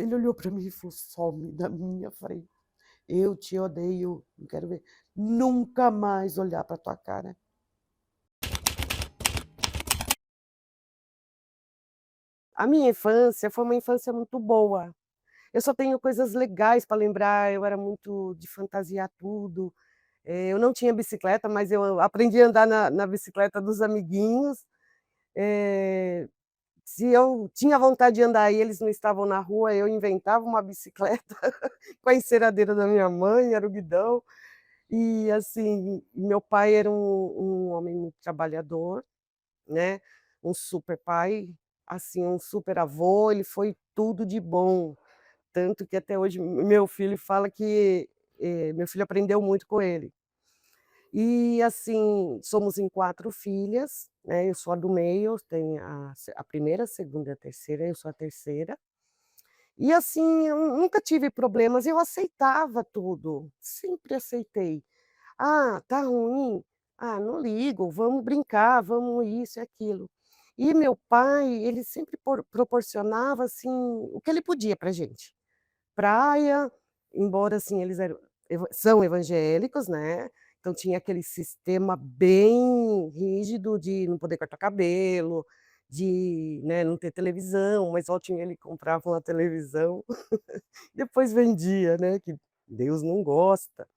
Ele olhou para mim e falou: "Some da minha frente. Eu te odeio, não quero ver nunca mais olhar para tua cara". A minha infância foi uma infância muito boa. Eu só tenho coisas legais para lembrar, eu era muito de fantasiar tudo. Eu não tinha bicicleta, mas eu aprendi a andar na bicicleta dos amiguinhos. Eh, Se eu tinha vontade de andar e eles não estavam na rua, eu inventava uma bicicleta com a enceradeira da minha mãe, era o guidão. E, assim, meu pai era um homem muito trabalhador, né, um super pai, assim, um super avô, ele foi tudo de bom. Tanto que até hoje meu filho fala que, meu filho aprendeu muito com ele. E, assim, somos em 4 filhas, né, eu sou a do meio, tem a primeira, a segunda e a terceira, eu sou a terceira. E, assim, eu nunca tive problemas, eu aceitava tudo, sempre aceitei. "Ah, tá ruim? Ah, não ligo, vamos brincar, vamos isso e aquilo". E meu pai, ele sempre proporcionava, assim, o que ele podia pra gente. Praia, embora, assim, eles são evangélicos, né, então tinha aquele sistema bem rígido de não poder cortar cabelo, de, né, não ter televisão, mas volta e meia ele comprava uma televisão, depois vendia, né, que Deus não gosta.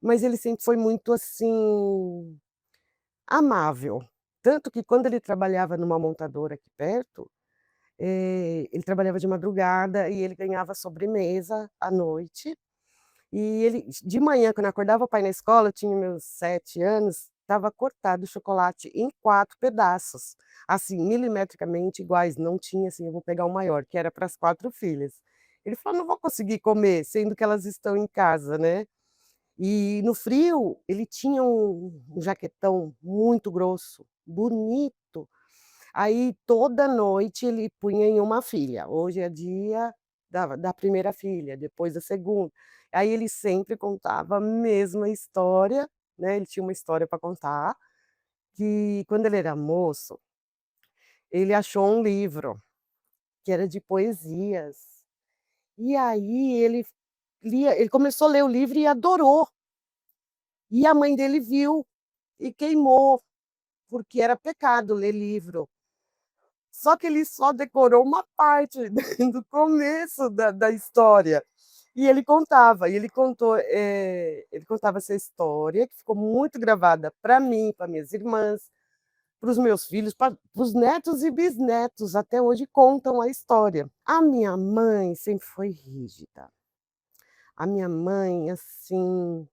Mas ele sempre foi muito, assim, amável, tanto que quando ele trabalhava numa montadora aqui perto, ele trabalhava de madrugada e ele ganhava sobremesa à noite. E ele de manhã, quando eu acordava para ir na escola, eu tinha meus 7 anos, estava cortado o chocolate em 4 pedaços, assim, milimetricamente iguais, não tinha assim: "Eu vou pegar o maior", que era para as 4 filhas. Ele falou: "Não vou conseguir comer, sendo que elas estão em casa, né". E no frio, ele tinha um jaquetão muito grosso, bonito. Aí toda noite ele punha em uma filha, hoje é dia da primeira filha, depois da segunda. Aí ele sempre contava a mesma história, né, ele tinha uma história para contar, que quando ele era moço, ele achou um livro, que era de poesias, e aí ele começou a ler o livro e adorou, e a mãe dele viu e queimou, porque era pecado ler livro. Só que ele só decorou uma parte do começo da história. E ele contou, ele contava essa história que ficou muito gravada para mim, para minhas irmãs, para os meus filhos, para os netos e bisnetos, até hoje contam a história. A minha mãe sempre foi rígida. A minha mãe, assim,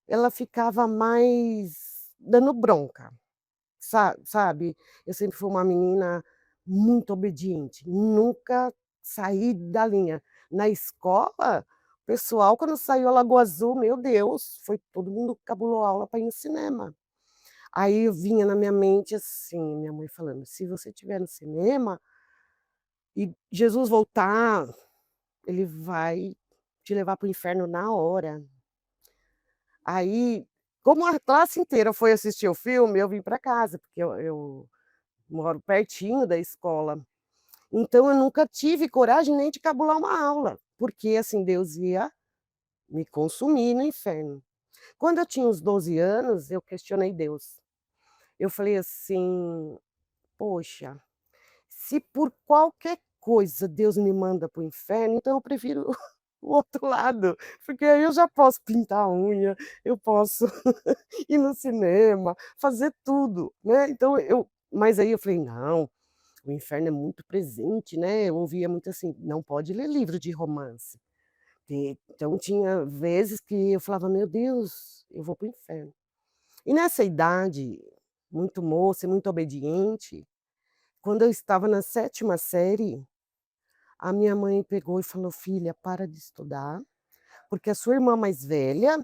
ela ficava mais dando bronca. Sabe, eu sempre fui uma menina muito obediente, nunca saí da linha. Na escola, o pessoal quando saiu a Lagoa Azul, meu Deus, foi todo mundo cabulou aula para ir no cinema. Aí eu vinha na minha mente assim, minha mãe falando: "Se você estiver no cinema e Jesus voltar, ele vai te levar para o inferno na hora". Aí, como a classe inteira foi assistir o filme, eu vim para casa, porque eu moro pertinho da escola, então eu nunca tive coragem nem de cabular uma aula, porque, assim, Deus ia me consumir no inferno. Quando eu tinha uns 12 anos, eu questionei Deus. Eu falei assim: "Poxa, se por qualquer coisa Deus me manda para o inferno, então eu prefiro o outro lado, porque aí eu já posso pintar a unha, eu posso ir no cinema, fazer tudo, né". Então mas aí eu falei: "Não, o inferno é muito presente, né". Eu ouvia muito assim: "Não pode ler livro de romance". Então tinha vezes que eu falava: "Meu Deus, eu vou para o inferno". E nessa idade, muito moça e muito obediente, quando eu estava na sétima série, a minha mãe pegou e falou: "Filha, para de estudar, porque a sua irmã mais velha,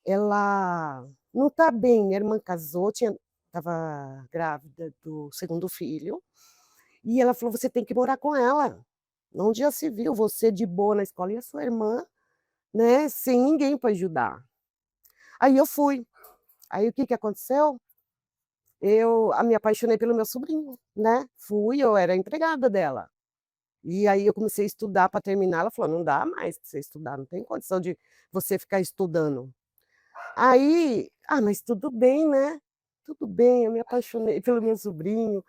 ela não está bem". Minha irmã casou, estava grávida do segundo filho, e ela falou: "Você tem que morar com ela, onde já se viu você de boa na escola e a sua irmã, né, sem ninguém para ajudar". Aí eu fui. Aí o que que aconteceu? Eu me apaixonei pelo meu sobrinho, né, eu era empregada dela. E aí eu comecei a estudar para terminar, ela falou: "Não dá mais para você estudar, não tem condição de você ficar estudando". Aí, mas tudo bem, né, tudo bem, eu me apaixonei pelo meu sobrinho,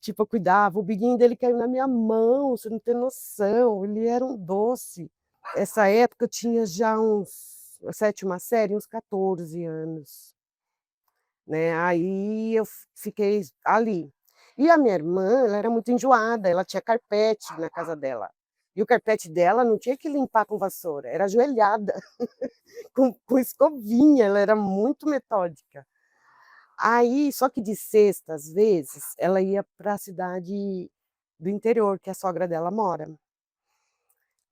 tipo, eu cuidava, o biguinho dele caiu na minha mão, você não tem noção, ele era um doce. Essa época eu tinha já a 7ª série, uns 14 anos, né, aí eu fiquei ali. E a minha irmã, ela era muito enjoada, ela tinha carpete na casa dela, e o carpete dela não tinha que limpar com vassoura, era ajoelhada, com escovinha, ela era muito metódica. Aí, só que de sexta, às vezes, ela ia para a cidade do interior, que a sogra dela mora.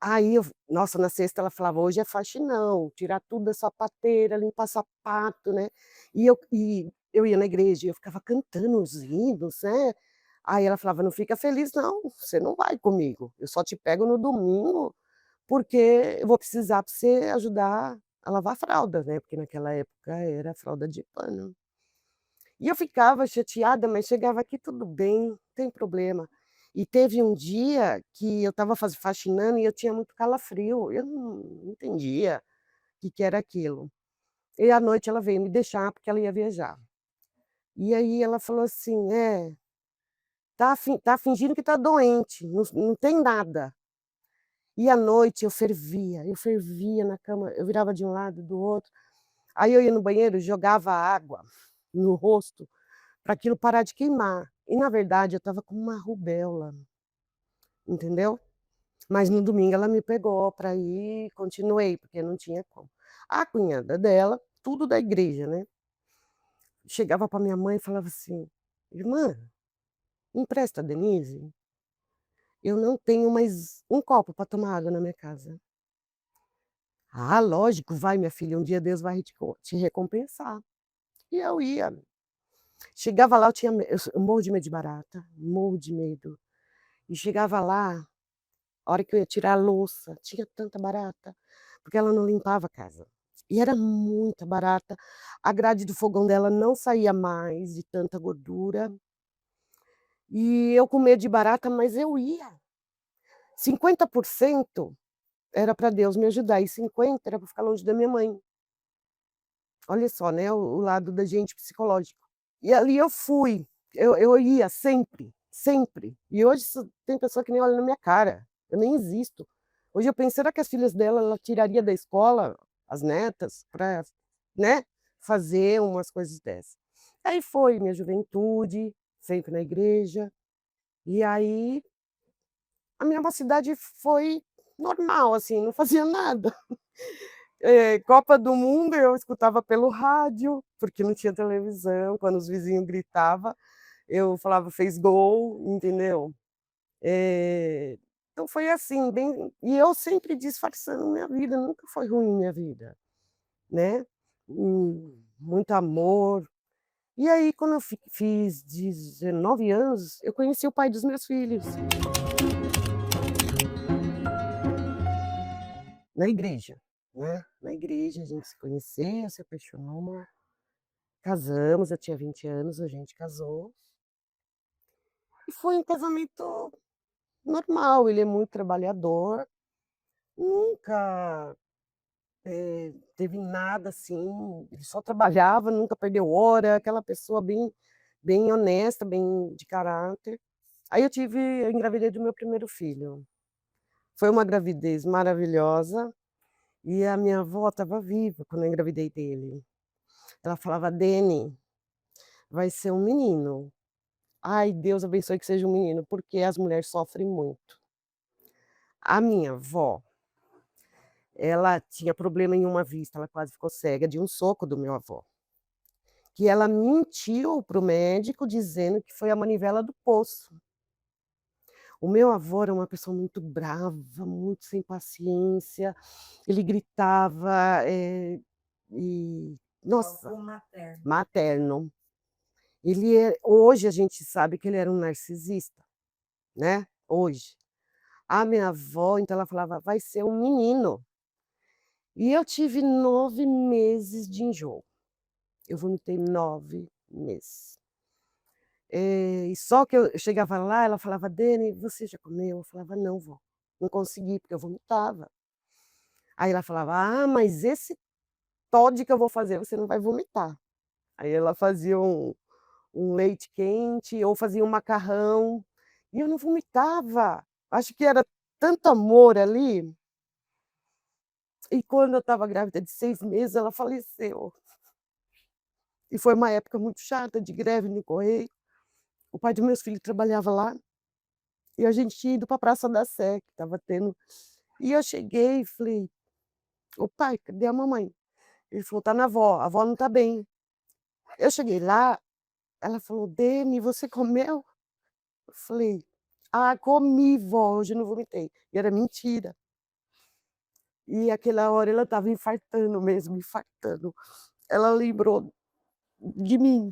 Aí nossa, na sexta ela falava: "Hoje é faxinão, tirar tudo da sapateira, limpar sapato", né. E eu ia na igreja e eu ficava cantando os hinos, né. Aí ela falava: "Não fica feliz não, você não vai comigo, eu só te pego no domingo, porque eu vou precisar para você ajudar a lavar fralda", né, porque naquela época era fralda de pano. E eu ficava chateada, mas chegava aqui tudo bem, não tem problema. E teve um dia que eu estava faxinando e eu tinha muito calafrio, eu não entendia o que que era aquilo. E à noite ela veio me deixar, porque ela ia viajar. E aí ela falou assim: "É, tá fingindo que tá doente, não tem nada". E à noite eu fervia na cama, eu virava de um lado, do outro. Aí eu ia no banheiro, jogava água no rosto para aquilo parar de queimar. E na verdade eu estava com uma rubéola, entendeu. Mas no domingo ela me pegou para ir, continuei, porque não tinha como. A cunhada dela, tudo da igreja, né, chegava para minha mãe e falava assim: "Irmã, empresta a Denise, eu não tenho mais um copo para tomar água na minha casa". "Ah, lógico, vai minha filha, um dia Deus vai te recompensar". E eu ia. Chegava lá eu tinha me eu morro de medo de barata, morro de medo. E chegava lá, a hora que eu ia tirar a louça, tinha tanta barata, porque ela não limpava a casa. E era muita barata, a grade do fogão dela não saía mais de tanta gordura, e eu com medo de barata, mas eu ia. 50% era para Deus me ajudar e 50 era para ficar longe da minha mãe. Olha só, né, o lado da gente psicológico. E ali eu fui, eu ia sempre, sempre. E hoje tem pessoa que nem olha na minha cara, eu nem existo. Hoje eu penso: "Será que as filhas dela, ela tiraria da escola, as netas, para, né, fazer umas coisas dessas". Aí foi minha juventude, sempre na igreja, e aí a minha mocidade foi normal, assim, não fazia nada. Copa do Mundo eu escutava pelo rádio, porque não tinha televisão, quando os vizinhos gritava, eu falava: "Fez gol", entendeu. Então foi assim, bem, e eu sempre disfarçando minha vida, nunca foi ruim minha vida, né. Muito amor. E aí quando eu fiz 19 anos, eu conheci o pai dos meus filhos, na igreja, né. Na igreja a gente se conheceu, se apaixonou, casamos, eu tinha 20 anos, a gente casou, e foi um casamento normal, ele é muito trabalhador, nunca teve nada assim, ele só trabalhava, nunca perdeu hora, aquela pessoa bem honesta, bem de caráter. Aí eu engravidei do meu primeiro filho. Foi uma gravidez maravilhosa, e a minha avó estava viva quando eu engravidei dele. Ela falava: "Dene, vai ser um menino. Ai, Deus abençoe que seja um menino", porque as mulheres sofrem muito. A minha avó, ela tinha problema em uma vista, ela quase ficou cega de um soco do meu avô. Que ela mentiu para o médico dizendo que foi a manivela do poço. O meu avô era uma pessoa muito brava, muito sem paciência, ele gritava, e nossa, Avô materno. materno. Hoje a gente sabe que ele era um narcisista, né, hoje. A minha avó, então ela falava: "Vai ser um menino". E eu tive 9 meses de enjoo, eu vomitei 9 meses. E só que eu chegava lá, ela falava: "Dani, você já comeu?" Eu falava: "Não, vó, não consegui", porque eu vomitava. Aí ela falava: "Ah, mas esse Toddy que eu vou fazer, você não vai vomitar". Aí ela fazia um leite quente ou fazia um macarrão, e eu não vomitava. Acho que era tanto amor ali, e quando eu estava grávida de 6 meses, ela faleceu. E foi uma época muito chata de greve no correio. O pai dos meus filhos trabalhava lá, e a gente tinha ido para a Praça da Sé, que estava tendo, e eu cheguei e falei: "Ô pai, cadê a mamãe?" Ele falou: "Tá na avó, a avó não tá bem". Eu cheguei lá, ela falou: "Deni, você comeu?" Eu falei: "Ah, comi vó, hoje eu não vomitei". E era mentira. E aquela hora ela estava infartando mesmo, infartando. Ela lembrou de mim.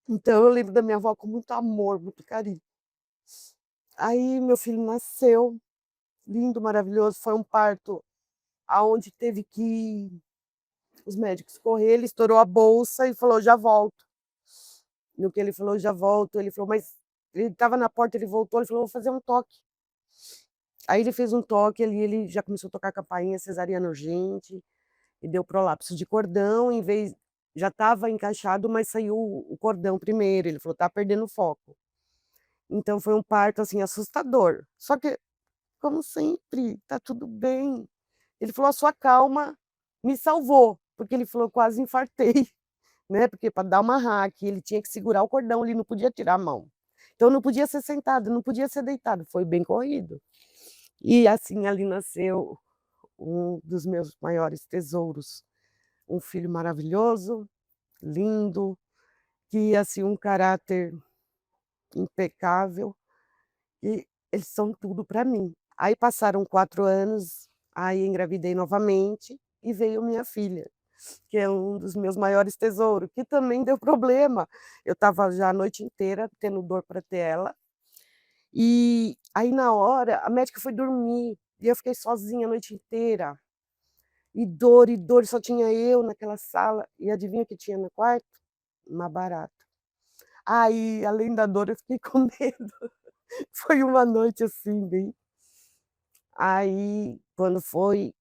Então eu lembro da minha avó com muito amor, muito carinho. Aí meu filho nasceu, lindo, maravilhoso, foi um parto aonde teve que os médicos correr, ele estourou a bolsa e falou: "Já volto". No que ele falou: "Já volto", ele falou: "Mas", ele estava na porta, ele voltou, ele falou: "Vou fazer um toque". Aí ele fez um toque ali, ele já começou a tocar a campainha, cesariana urgente, e deu prolapso de cordão, em vez já estava encaixado, mas saiu o cordão primeiro, ele falou: "Tá perdendo o foco". Então foi um parto, assim, assustador. Só que, como sempre, tá tudo bem. Ele falou: "A sua calma me salvou", porque ele falou: "Quase infartei", né, porque para dar uma hack, ele tinha que segurar o cordão, ele não podia tirar a mão. Então não podia ser sentado, não podia ser deitado, foi bem corrido. E assim ali nasceu um dos meus maiores tesouros, um filho maravilhoso, lindo, que assim, um caráter impecável, e eles são tudo para mim. Aí passaram 4 anos, aí engravidei novamente e veio minha filha, que é um dos meus maiores tesouros, que também deu problema. Eu estava já a noite inteira tendo dor para ter ela, e aí na hora a médica foi dormir, e eu fiquei sozinha a noite inteira. E dor, só tinha eu naquela sala, e adivinha o que tinha no quarto? Uma barata. Aí, além da dor, eu fiquei com medo. Foi uma noite, assim, bem aí, quando foi,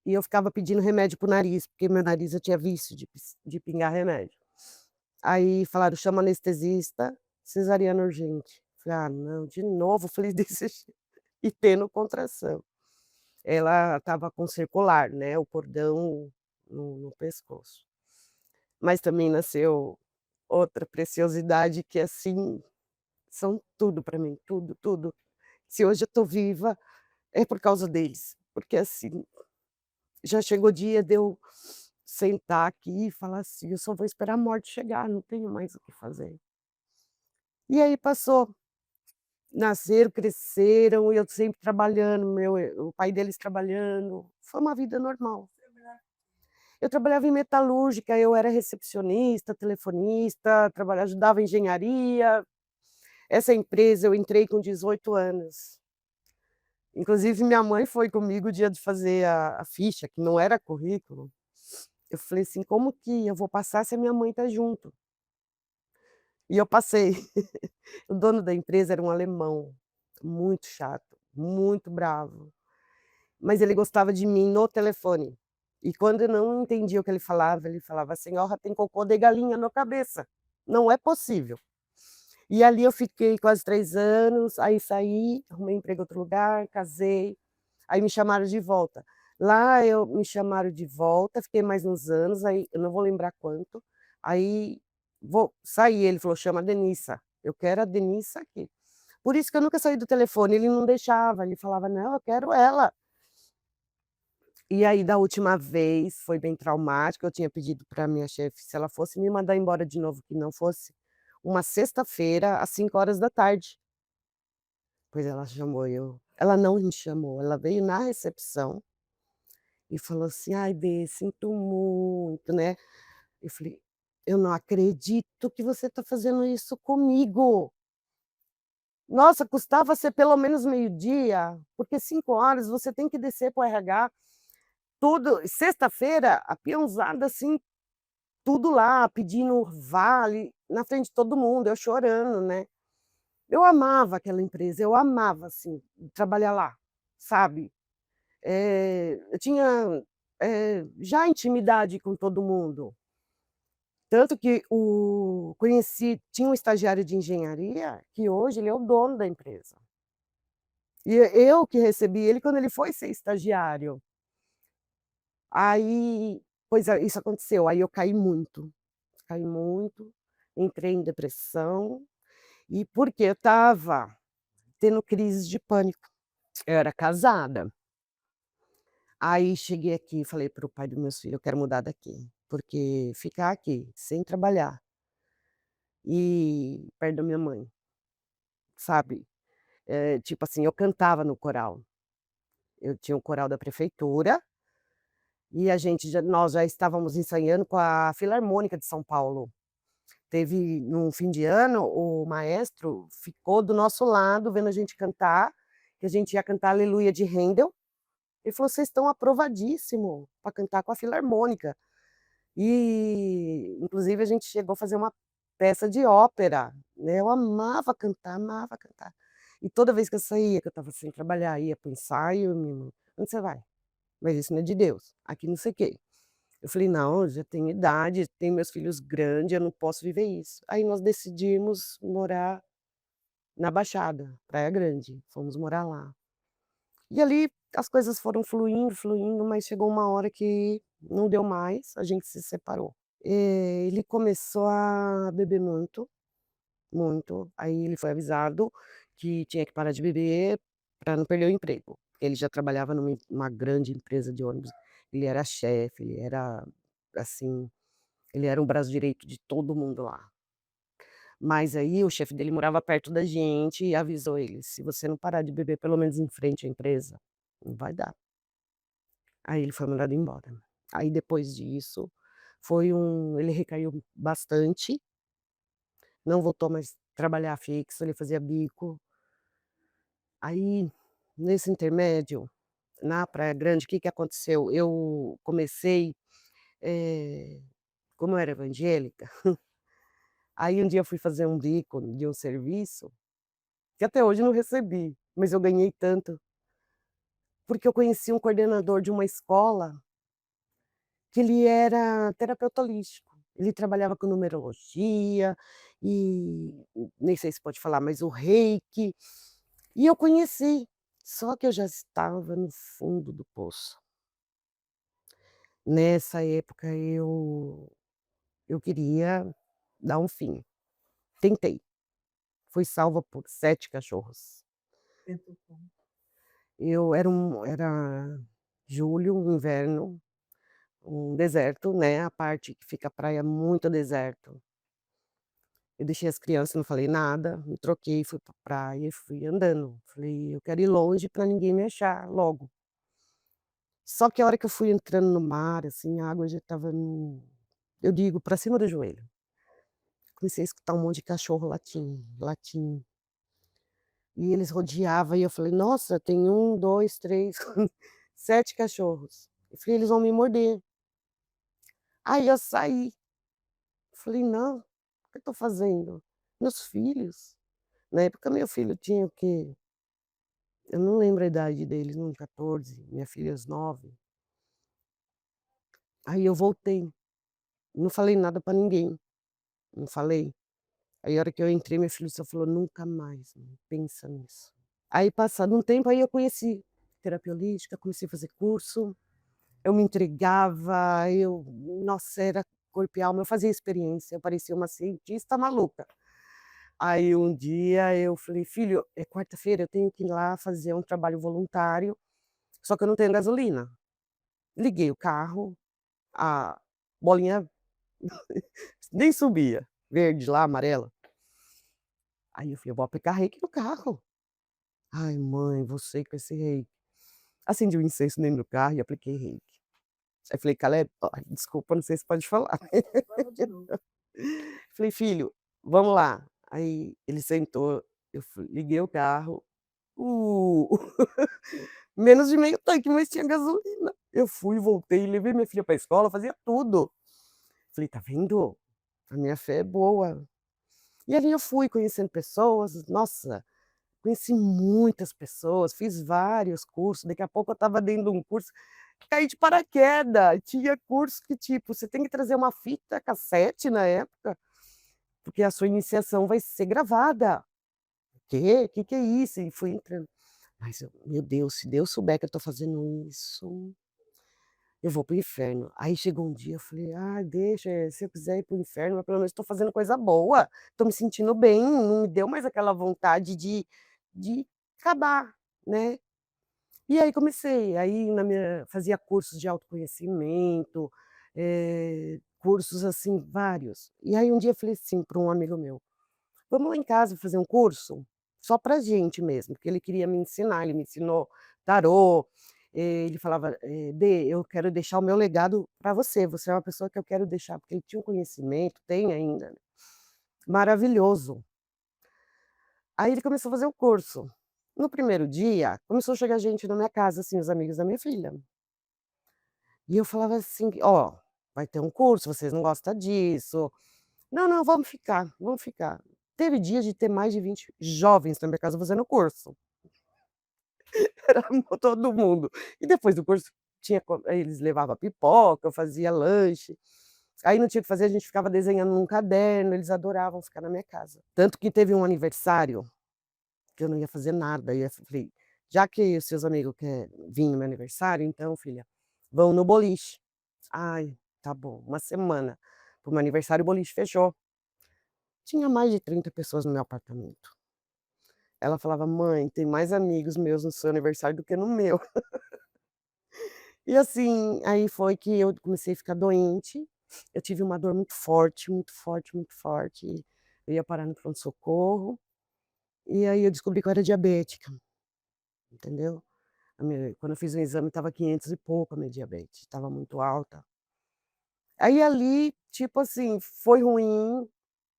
e eu ficava pedindo remédio para o nariz, porque meu nariz eu tinha vício de pingar remédio. Aí falaram: "Chama anestesista, cesariana urgente". Falei: "Ah, não, de novo?". Falei desse jeito, e tendo contração. Ela estava com circular, né, o cordão no pescoço. Mas também nasceu outra preciosidade que, assim, são tudo para mim, tudo, tudo. Se hoje eu estou viva, é por causa deles, porque, assim, já chegou o dia de eu sentar aqui e falar assim: "Eu só vou esperar a morte chegar, não tenho mais o que fazer". E aí passou, nasceram, cresceram, e eu sempre trabalhando, o pai deles trabalhando, foi uma vida normal. Eu trabalhava em metalúrgica, eu era recepcionista, telefonista, ajudava em engenharia. Essa empresa eu entrei com 18 anos. Inclusive minha mãe foi comigo o dia de fazer a ficha, que não era currículo. Eu falei assim: "Como que eu vou passar se a minha mãe tá junto?". E eu passei. O dono da empresa era um alemão, muito chato, muito bravo, mas ele gostava de mim no telefone. E quando eu não entendia o que ele falava: "A senhora tem cocô de galinha na cabeça, não é possível". E ali eu fiquei quase 3 anos, aí saí, arrumei emprego em outro lugar, casei, aí me chamaram de volta. Lá eu me chamaram de volta, fiquei mais uns anos, aí eu não vou lembrar quanto, aí vou saí, ele falou: "Chama a Denissa", eu quero a Denissa aqui. Por isso que eu nunca saí do telefone, ele não deixava, ele falava: "Não, eu quero ela". E aí da última vez foi bem traumático, eu tinha pedido para minha chefe se ela fosse me mandar embora de novo, que não fosse uma sexta-feira às 5 horas da tarde. Pois ela não me chamou, ela veio na recepção e falou assim: "Ai Bê, sinto muito, né". Eu falei: "Eu não acredito que você está fazendo isso comigo. Nossa, custava ser pelo menos meio-dia, porque 5 horas você tem que descer para o RH, tudo sexta-feira, a peãozada, assim, tudo lá, pedindo vale, na frente de todo mundo, eu chorando, né. Eu amava aquela empresa, eu amava, assim, trabalhar lá, sabe. Eu tinha, já intimidade com todo mundo, tanto que tinha um estagiário de engenharia, que hoje ele é o dono da empresa. E eu que recebi ele quando ele foi ser estagiário. Aí, pois é, isso aconteceu, aí eu caí muito, entrei em depressão, e porque eu estava tendo crise de pânico. Eu era casada. Aí cheguei aqui e falei para o pai dos meus filhos: "Eu quero mudar daqui, porque ficar aqui sem trabalhar e perto da minha mãe", sabe. Tipo assim, eu cantava no coral. Eu tinha um coral da prefeitura, e nós já estávamos ensaiando com a Filarmônica de São Paulo. Teve num fim de ano, o maestro ficou do nosso lado vendo a gente cantar, que a gente ia cantar Aleluia de Handel. Ele falou: "Vocês estão aprovadíssimo para cantar com a Filarmônica". E, inclusive, a gente chegou a fazer uma peça de ópera, né, eu amava cantar, amava cantar. E toda vez que eu saía, que eu estava sem trabalhar, ia para o ensaio, minha irmã: "Onde você vai?". "Mas isso não é de Deus, aqui não sei o quê". Eu falei: "Não, eu já tenho idade, tenho meus filhos grandes, eu não posso viver isso". Aí nós decidimos morar na Baixada, Praia Grande, fomos morar lá. E ali as coisas foram fluindo, fluindo, mas chegou uma hora que não deu mais, a gente se separou. Ele começou a beber muito, muito, aí ele foi avisado que tinha que parar de beber para não perder o emprego. Ele já trabalhava numa grande empresa de ônibus, ele era chefe, ele era, assim, ele era o braço direito de todo mundo lá. Mas aí o chefe dele morava perto da gente e avisou ele: "Se você não parar de beber pelo menos em frente à empresa, não vai dar". Aí ele foi mandado embora. Aí depois disso, ele recaiu bastante, não voltou mais trabalhar fixo, ele fazia bico. Aí, nesse intermédio, na Praia Grande, o que que aconteceu? Eu comecei, eh, como eu era evangélica, aí um dia eu fui fazer um bico de um serviço, que até hoje não recebi, mas eu ganhei tanto, porque eu conheci um coordenador de uma escola que ele era terapeuta holístico. Ele trabalhava com numerologia e nem sei se pode falar, mas o reiki, e eu conheci, só que eu já estava no fundo do poço. Nessa época eu queria dar um fim. Tentei, fui salva por 7 cachorros. Tentou como? Era julho, um inverno, um deserto, né, a parte que fica a praia muito deserto. Eu deixei as crianças, não falei nada, me troquei, fui pra praia e fui andando. Falei: "Eu quero ir longe pra ninguém me achar logo". Só que a hora que eu fui entrando no mar, assim, a água já estava eu digo, pra cima do joelho. Comecei a escutar um monte de cachorro latindo, latindo. E eles rodeavam e eu falei: "Nossa, tem um, 2, 3, 7 cachorros". Eu falei: "Eles vão me morder". Aí eu saí, falei: "Não, o que eu tô fazendo? Meus filhos". Na época meu filho tinha o quê? Eu não lembro a idade deles, não, 14, minha filha aos 9. Aí eu voltei, não falei nada pra ninguém, não falei. Aí a hora que eu entrei, meu filho só falou: "Nunca mais, mãe, pensa nisso". Aí passado um tempo, aí eu conheci terapia holística, comecei a fazer curso, eu me entregava, nossa, era corpo e alma, eu fazia experiência, eu parecia uma cientista maluca. Aí um dia eu falei: "Filho, é quarta-feira, eu tenho que ir lá fazer um trabalho voluntário, só que eu não tenho gasolina". Liguei o carro, a bolinha nem subia, verde lá, amarela. Aí eu falei: "Eu vou aplicar reiki no carro". "Ai mãe, você com esse reiki". Acendi um incenso dentro do carro e apliquei reiki. Aí falei: "Caleb, ó, desculpa, não sei se pode falar". Fala de novo. Falei: "Filho, vamos lá". Aí ele sentou, liguei o carro, uh, menos de meio tanque, mas tinha gasolina. Eu fui, voltei, levei minha filha pra escola, fazia tudo. Falei: "Tá vendo? A minha fé é boa". E ali eu fui conhecendo pessoas, nossa, conheci muitas pessoas, fiz vários cursos, daqui a pouco eu estava dentro de um curso, caí de paraquedas, tinha curso que tipo, você tem que trazer uma fita cassete na época, porque a sua iniciação vai ser gravada. "Quê? Que é isso?" E fui entrando. Mas eu: "Meu Deus, se Deus souber que eu estou fazendo isso, eu vou para o inferno". Aí chegou um dia, eu falei: "Ah, deixa, se eu quiser ir para o inferno, mas pelo menos estou fazendo coisa boa, estou me sentindo bem", não me deu mais aquela vontade de acabar, né. E aí comecei, aí na minha fazia cursos de autoconhecimento, cursos, assim, vários. E aí um dia eu falei assim para um amigo meu: "Vamos lá em casa fazer um curso? Só pra gente mesmo", porque ele queria me ensinar, ele me ensinou tarô, ele falava, "Dê, eu quero deixar o meu legado pra você, você é uma pessoa que eu quero deixar", porque ele tinha um conhecimento, tem ainda, né, maravilhoso. Aí ele começou a fazer o curso. No primeiro dia, começou a chegar gente na minha casa, assim, os amigos da minha filha. E eu falava assim: "Ó, vai ter um curso, vocês não gostam disso". "Não, não, vamos ficar, vamos ficar". Teve dia de ter mais de 20 jovens na minha casa fazendo curso. Era todo mundo. E depois do curso tinha eles levavam pipoca, eu fazia lanche. Aí não tinha o que fazer, a gente ficava desenhando num caderno, eles adoravam ficar na minha casa. Tanto que teve um aniversário, que eu não ia fazer nada, e eu falei: "Já que os seus amigos quer vir no meu aniversário, então filha, vão no boliche". "Ai, tá bom". Uma semana para o meu aniversário, o boliche fechou. Tinha mais de 30 pessoas no meu apartamento. Ela falava: "Mãe, tem mais amigos meus no seu aniversário do que no meu". E assim, aí foi que eu comecei a ficar doente, eu tive uma dor muito forte, muito forte, muito forte, eu ia parar no pronto-socorro, e aí eu descobri que eu era diabética, entendeu. Quando eu fiz o exame estava 500 e pouco a minha diabetes, estava muito alta. Aí ali, tipo assim, foi ruim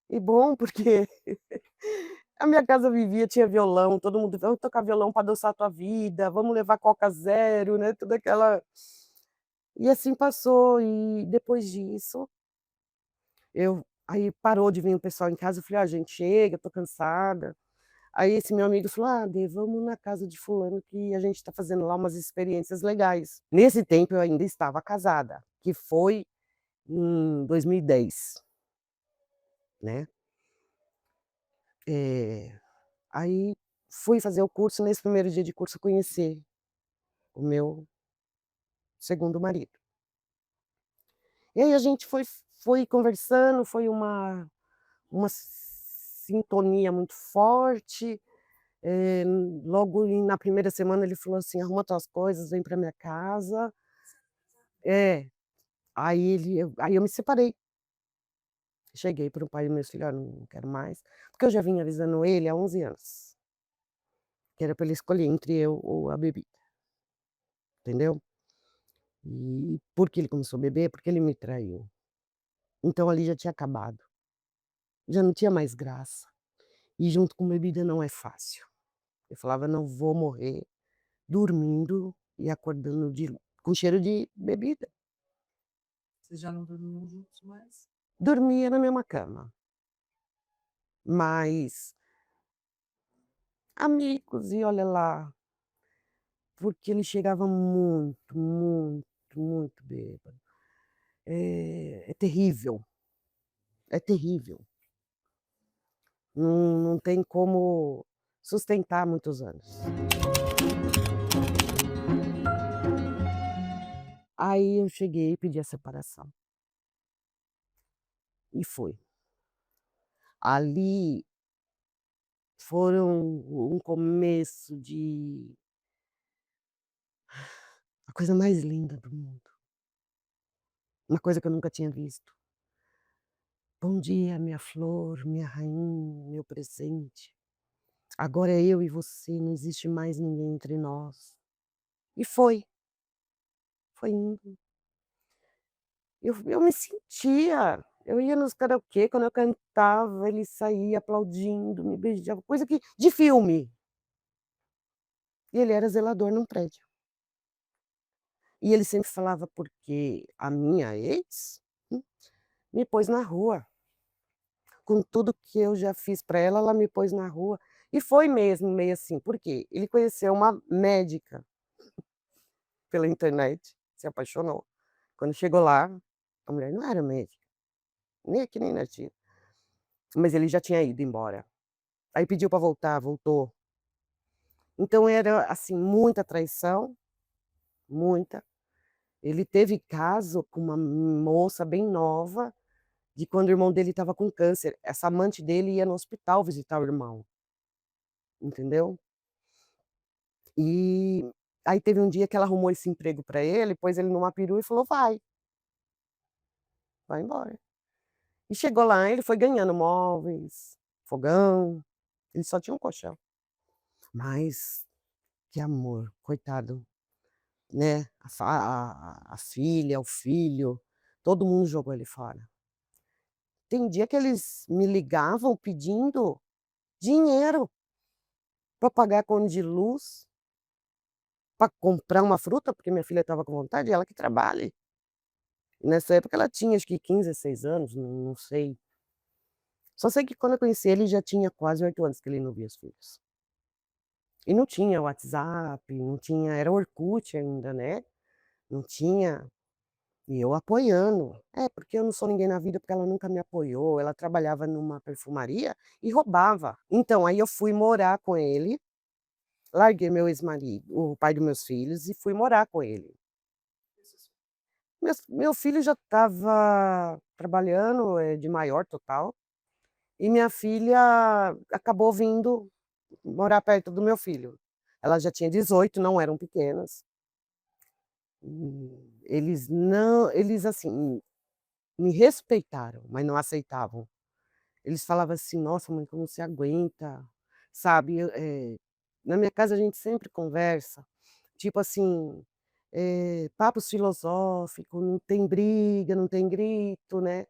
e bom, porque a minha casa vivia, tinha violão, todo mundo: "Vamos tocar violão para adoçar a tua vida, vamos levar Coca zero", né, toda aquela, e assim passou, e depois disso, aí parou de vir o pessoal em casa, eu falei: "Ah, gente, chega, eu tô cansada". Aí esse meu amigo falou: "Ah, Dê, vamos na casa de fulano que a gente tá fazendo lá umas experiências legais". Nesse tempo eu ainda estava casada, que foi em 2010, né. Eh, Aí fui fazer o curso, nesse primeiro dia de curso eu conheci o meu segundo marido. E aí a gente foi conversando, foi uma sintonia muito forte, logo na primeira semana ele falou assim: "Arruma tuas coisas, vem pra minha casa". É, aí eu me separei. Cheguei para o pai dos meus filhos: "Olha, não quero mais", porque eu já vinha avisando ele há 11 anos, que era para ele escolher entre eu ou a bebida, entendeu. E por que ele começou a beber? Porque ele me traiu. Então ali já tinha acabado, já não tinha mais graça. E junto com bebida não é fácil. Eu falava: "Não vou morrer dormindo e acordando com cheiro de bebida". Vocês já não dormiam juntos mais? Dormia na mesma cama, mas amigos, e olha lá, porque ele chegava muito, muito, muito bêbado. É terrível, é terrível. Não tem como sustentar muitos anos. Aí eu cheguei e pedi a separação, e foi. Ali foram um começo de a coisa mais linda do mundo, uma coisa que eu nunca tinha visto. "Bom dia, minha flor, minha rainha, meu presente. Agora é eu e você, não existe mais ninguém entre nós". E foi indo. Eu me sentia, eu ia nos karaokê, quando eu cantava, ele saía aplaudindo, me beijava, coisa que de filme. E ele era zelador num prédio. E ele sempre falava: "Porque a minha ex, hum, me pôs na rua. Com tudo que eu já fiz para ela, ela me pôs na rua. E foi mesmo meio assim, por quê? Ele conheceu uma médica pela internet, se apaixonou. Quando chegou lá, a mulher não era médica, nem aqui nem na China, mas ele já tinha ido embora. Aí pediu para voltar, voltou. Então era, assim, muita traição, muita. Ele teve caso com uma moça bem nova, de quando o irmão dele estava com câncer. Essa amante dele ia no hospital visitar o irmão, entendeu? E aí teve um dia que ela arrumou esse emprego para ele, pôs ele numa perua e falou: "Vai, vai embora". E chegou lá, ele foi ganhando móveis, fogão, ele só tinha um colchão. Mas que amor, coitado, né, a filha, o filho, todo mundo jogou ele fora. Tem dia que eles me ligavam pedindo dinheiro para pagar conta de luz, para comprar uma fruta, porque minha filha estava com vontade, ela que trabalhe. Nessa época ela tinha acho que 15, 16 anos, não sei. Só sei que quando eu conheci ele já tinha quase 8 anos que ele não via os filhos. E não tinha WhatsApp, não tinha, era Orkut ainda, né, não tinha, e eu apoiando. É, porque eu não sou ninguém na vida, porque ela nunca me apoiou, ela trabalhava numa perfumaria e roubava. Então, aí eu fui morar com ele, larguei meu ex-marido, o pai dos meus filhos, e fui morar com ele. Meu filho já estava trabalhando, de maior total, e minha filha acabou vindo morar perto do meu filho. Ela já tinha 18, não eram pequenas. Eles não, eles assim, me respeitaram, mas não aceitavam. Eles falavam assim: "Nossa mãe, como você aguenta?", sabe, na minha casa a gente sempre conversa, tipo assim, papos filosóficos, não tem briga, não tem grito, né.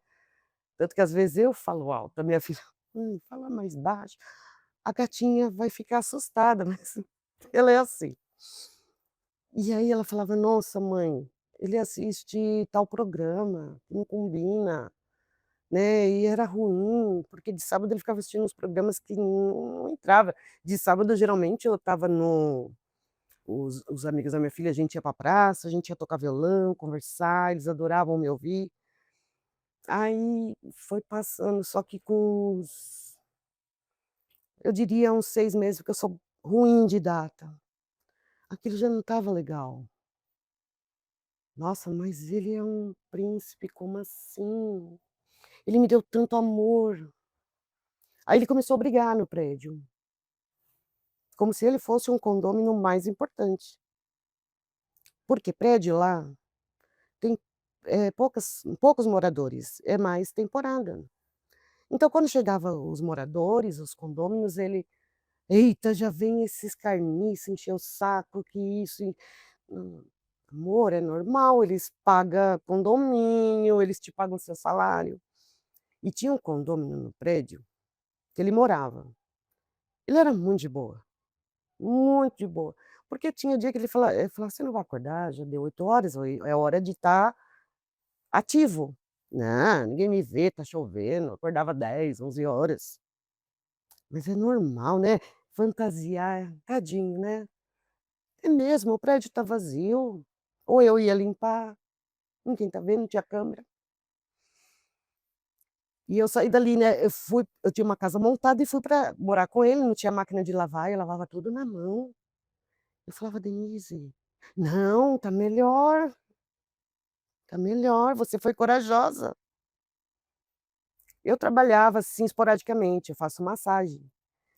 Tanto que às vezes eu falo alto, a minha filha: fala mais baixo". A gatinha vai ficar assustada, mas ela é assim. E aí ela falava: "Nossa mãe, ele assiste tal programa, não combina", né, e era ruim, porque de sábado ele ficava assistindo uns programas que não entrava. De sábado geralmente eu estava no os amigos da minha filha, a gente ia pra praça, a gente ia tocar violão, conversar, eles adoravam me ouvir. Aí foi passando, só que com uns, eu diria uns 6 meses, porque eu sou ruim de data, aquilo já não estava legal. Nossa, mas ele é um príncipe, como assim? Ele me deu tanto amor. Aí ele começou a brigar no prédio, como se ele fosse um condômino mais importante. Porque prédio lá tem, poucos moradores, é mais temporada. Então quando chegava os moradores, os condôminos, ele: "Eita, já vem esses carniça encher o saco, que isso e". Hum, amor, é normal, eles pagam condomínio, eles te pagam seu salário. E tinha um condômino no prédio que ele morava. Ele era muito de boa. Porque tinha dia que ele falava: "Você não vai acordar? Já deu 8 horas, oi, é hora de estar ativo". "Não, ninguém me vê, tá chovendo", acordava 10, 11 horas. Mas é normal, né, fantasiar, tadinho, né. É mesmo, o prédio tá vazio, ou eu ia limpar, ninguém tá vendo, não tinha câmera. E eu saí dali, né, eu tinha uma casa montada e fui pra morar com ele, não tinha máquina de lavar, eu lavava tudo na mão. Eu falava: "Denise, não, tá melhor, você foi corajosa". Eu trabalhava, assim, esporadicamente, eu faço massagem.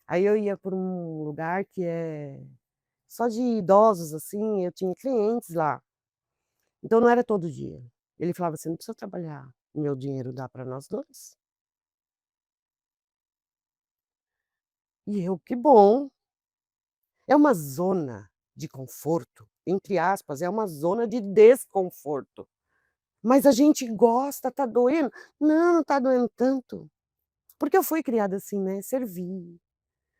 Aí eu ia por um lugar que é só de idosos, assim, eu tinha clientes lá, então não era todo dia. Ele falava: "Você não precisa trabalhar, o meu dinheiro dá para nós 2". E eu: "Que bom". É uma zona de conforto, entre aspas, é uma zona de desconforto, mas a gente gosta, "tá doendo?". "Não, não tá doendo tanto", porque eu fui criada assim, né, servir,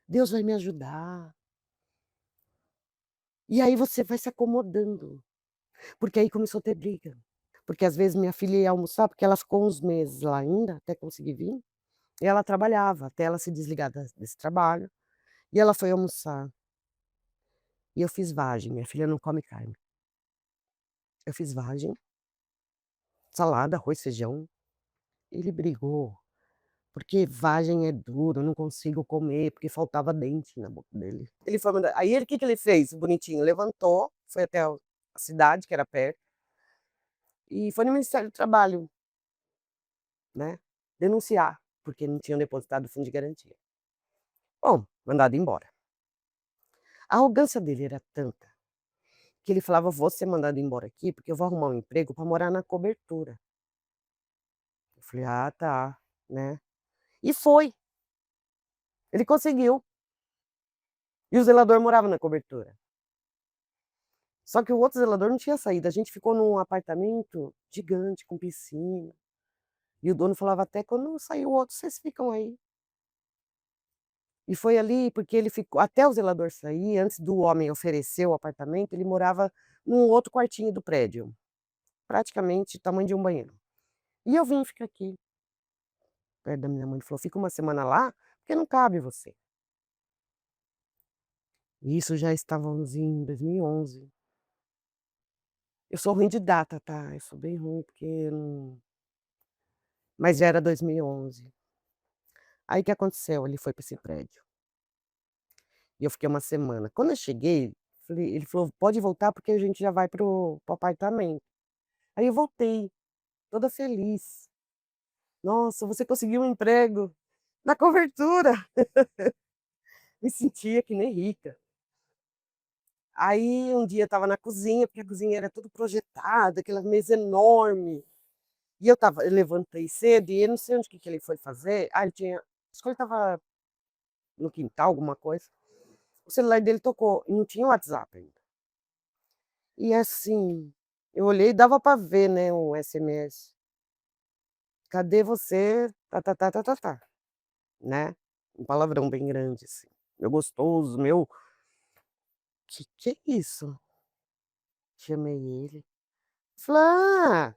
Deus vai me ajudar. E aí você vai se acomodando, porque aí começou a ter briga. porque às vezes minha filha ia almoçar, porque ela ficou uns meses lá ainda, até conseguir vir, e ela trabalhava, até ela se desligar desse trabalho, e ela foi almoçar, e eu fiz vagem, minha filha não come carne. Eu fiz vagem, salada, arroz, feijão, ele brigou, porque vagem é duro, eu não consigo comer, porque faltava dente na boca dele. Ele foi mandar aí ele, o que que ele fez, bonitinho, levantou, foi até a cidade, que era perto, e foi no Ministério do Trabalho, né, denunciar, porque não tinham depositado o fundo de garantia. Bom, mandado embora. A arrogância dele era tanta, que ele falava: "Vou ser mandado embora aqui, porque eu vou arrumar um emprego para morar na cobertura". Eu falei: "Ah, tá", né. E foi, ele conseguiu, e o zelador morava na cobertura. Só que o outro zelador não tinha saído, a gente ficou num apartamento gigante com piscina, e o dono falava até: "Quando sair o outro, vocês ficam aí". E foi ali, porque ele ficou até o zelador sair, antes do homem oferecer o apartamento, ele morava num outro quartinho do prédio, praticamente tamanho de um banheiro. E eu vim ficar aqui, perto da minha mãe, ele falou: "Fica uma semana lá, porque não cabe você". E isso já estávamos em 2011. Eu sou ruim de data, tá, eu sou bem ruim, porque não, mas já era 2011. Aí o que aconteceu, ele foi para esse prédio, e eu fiquei uma semana. Quando eu cheguei, ele falou: "Pode voltar, porque a gente já vai para o apartamento". Aí eu voltei, toda feliz. "Nossa, você conseguiu um emprego na cobertura". Me sentia que nem rica. Aí um dia eu estava na cozinha, porque a cozinha era tudo projetada, aquela mesa enorme, e eu levantei cedo e eu não sei onde que ele foi fazer, ele tinha, acho que ele estava no quintal, alguma coisa, o celular dele tocou, e não tinha WhatsApp ainda. E assim, eu olhei, dava para ver, né, o SMS: "Cadê você, tá-tá-tá-tá-tá-tá", né, um palavrão bem grande assim, "meu gostoso, meu". Que é isso?" Chamei ele, falou: "Ah,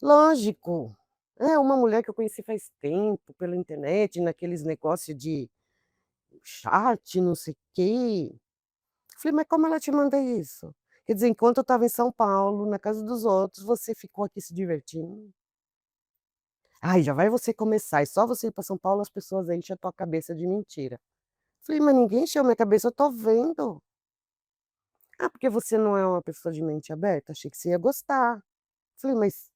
lógico, é uma mulher que eu conheci faz tempo pela internet, naqueles negócio de chat, não sei o quê". Falei: "Mas como ela te manda isso? Quer dizer, enquanto eu estava em São Paulo, na casa dos outros, você ficou aqui se divertindo? Ai, já vai você começar, e só você ir para São Paulo as pessoas enchem a tua cabeça de mentira". Falei: "Mas ninguém encheu minha cabeça, eu tô vendo". "Ah, porque você não é uma pessoa de mente aberta? Achei que você ia gostar". Falei: "Mas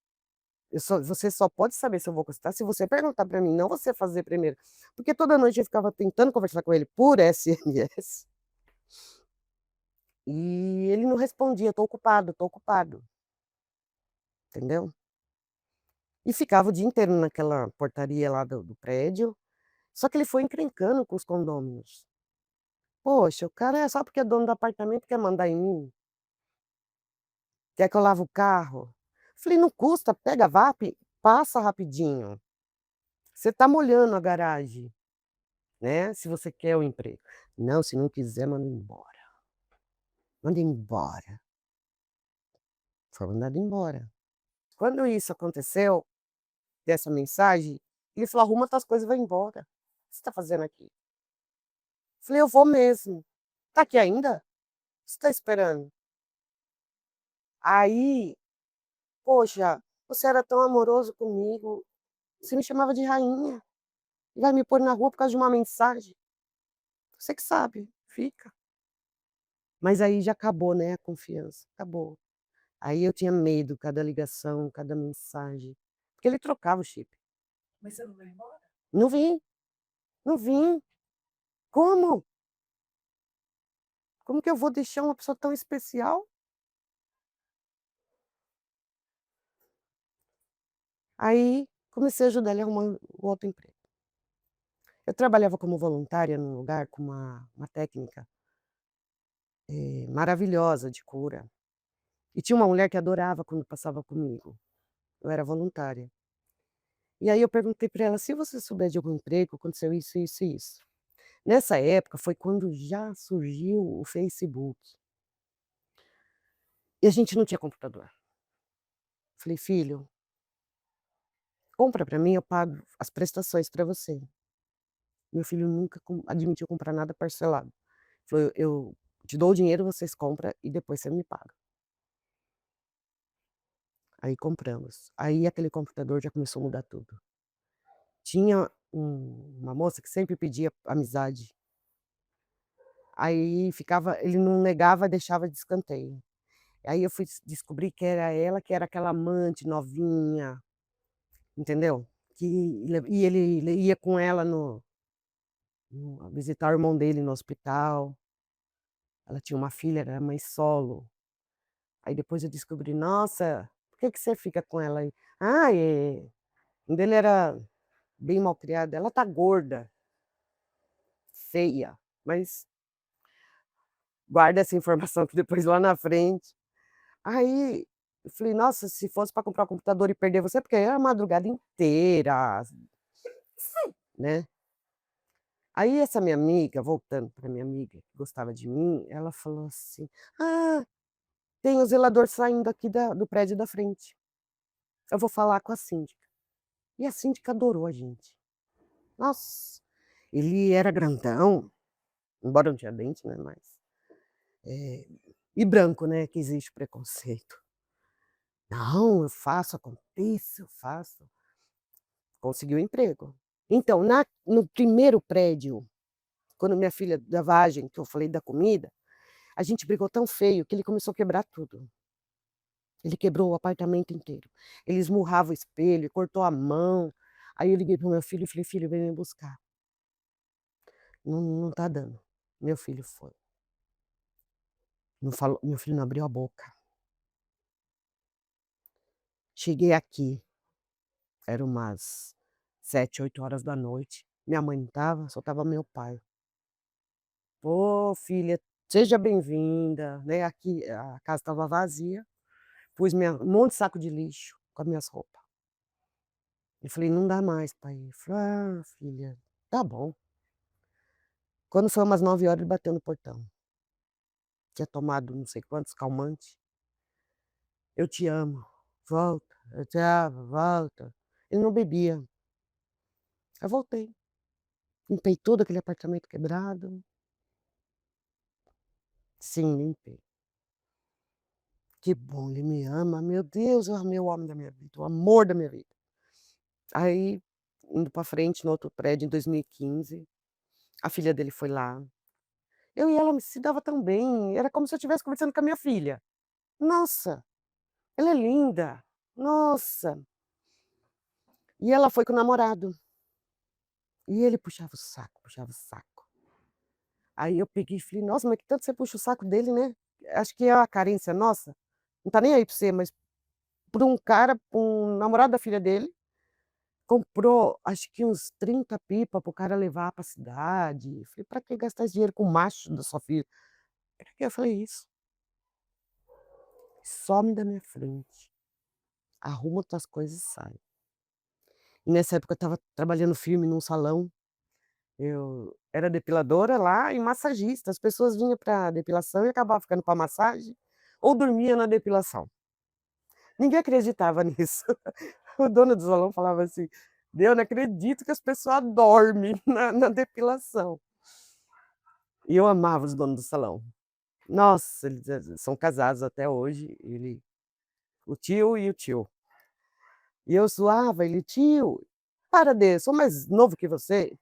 você só pode saber se eu vou gostar se você perguntar pra mim, não você fazer primeiro". Porque toda noite eu ficava tentando conversar com ele por SMS, e ele não respondia: tô ocupado", entendeu? E ficava o dia inteiro naquela portaria lá do prédio, só que ele foi encrencando com os condôminos. Poxa, o cara é só porque é dono do apartamento quer mandar em mim, quer que eu lave o carro. Falei: "Não custa, pega, VAP, passa rapidinho, você tá molhando a garagem, né, se você quer o emprego". "Não, se não quiser manda embora, manda embora". Foi mandado embora. Quando isso aconteceu, dessa mensagem, ele falou: "Arruma tuas coisas e vai embora. O que você tá fazendo aqui?". Falei: "Eu vou mesmo". "Tá aqui ainda? O que você tá esperando?". Aí, poxa, você era tão amoroso comigo, você me chamava de rainha, e vai me pôr na rua por causa de uma mensagem? Você que sabe, fica. Mas aí já acabou, né, a confiança, acabou. Aí eu tinha medo, cada ligação, cada mensagem, porque ele trocava o chip. Mas você não veio embora? Não vim, não vim. Como? Como que eu vou deixar uma pessoa tão especial? Aí comecei a ajudar ele a arrumar um outro emprego. Eu trabalhava como voluntária num lugar com uma técnica, maravilhosa de cura, e tinha uma mulher que adorava quando passava comigo, eu era voluntária. E aí eu perguntei para ela: "Se você souber de algum emprego, aconteceu isso, isso e isso". Nessa época foi quando já surgiu o Facebook, e a gente não tinha computador. Falei: "Filho, compra para mim, eu pago as prestações para você". Meu filho nunca admitiu comprar nada parcelado. Falou: "Eu te dou o dinheiro, vocês compra e depois você me paga". Aí compramos. Aí aquele computador já começou a mudar tudo. Tinha uma moça que sempre pedia amizade, aí ficava ele não negava, deixava de escanteio. Aí eu fui descobrir que era ela, que era aquela amante novinha, entendeu? Que ele ia com ela no visitar o irmão dele no hospital. Ela tinha uma filha, era mãe solo. Aí depois eu descobri: "Nossa, por que que você fica com ela aí?". "Ah, o dele era bem malcriado, ela tá gorda, feia". Mas guarda essa informação que depois lá na frente aí eu falei: "Nossa, se fosse para comprar um computador e perder você", porque aí era a madrugada inteira, né. Aí essa minha amiga, voltando para minha amiga que gostava de mim, ela falou assim: "Ah, tem o zelador saindo aqui do prédio da frente, eu vou falar com a síndica". E a síndica adorou a gente. Nossa, ele era grandão, embora não tinha dente, né, mas, eh, e branco, né, que existe preconceito. "Não, eu faço, aconteço, eu faço". Conseguiu emprego. Então, no primeiro prédio, quando minha filha da vagem, que eu falei da comida, a gente brigou tão feio que ele começou a quebrar tudo. Ele quebrou o apartamento inteiro. Ele esmurrava o espelho, cortou a mão. Aí eu liguei para o meu filho e falei: "Filho, vem me buscar". Não tá dando. Meu filho foi. Não falou, meu filho não abriu a boca. Cheguei aqui, era umas 7, 8 horas da noite. Minha mãe não estava, só estava meu pai. "Ô filha, seja bem-vinda", né, aqui a casa estava vazia, pus um monte de saco de lixo com as minhas roupas. Eu falei: "Não dá mais pai". Ele falou: "Ah filha, tá bom". Quando foi umas 9 horas ele bateu no portão. Tinha tomado não sei quantos calmante. "Eu te amo, volta, eu te amo, volta". Ele não bebia. Eu voltei, limpei todo aquele apartamento quebrado. Sim, limpei. Que bom, ele me ama, meu Deus, eu amei o homem da minha vida, o amor da minha vida. Aí, indo pra frente no outro prédio em 2015, a filha dele foi lá. Eu e ela se dava tão bem, era como se eu estivesse conversando com a minha filha. Nossa, ela é linda, nossa. E ela foi com o namorado, e ele puxava o saco, puxava o saco. Aí eu peguei e falei: "Nossa, mas que tanto você puxa o saco dele, né, acho que é a carência nossa, não tá nem aí pra você, mas por um cara, um namorado da filha dele, comprou acho que uns 30 pipa para o cara levar pra cidade". Falei: "Pra que gastar esse dinheiro com o macho da sua filha?". Pra quê? Eu falei isso. "Some da minha frente, arruma tuas coisas e sai". E nessa época eu estava trabalhando firme num salão, eu era depiladora lá e massagista, as pessoas vinham pra depilação e acabavam ficando pra massagem, ou dormia na depilação. Ninguém acreditava nisso. O dono do salão falava assim: "Deus, não acredito que as pessoas dormem na depilação". E eu amava os donos do salão. Nossa, eles são casados até hoje, o tio e o tio. E eu zoava ele: "Tio, para de sou mais novo que você".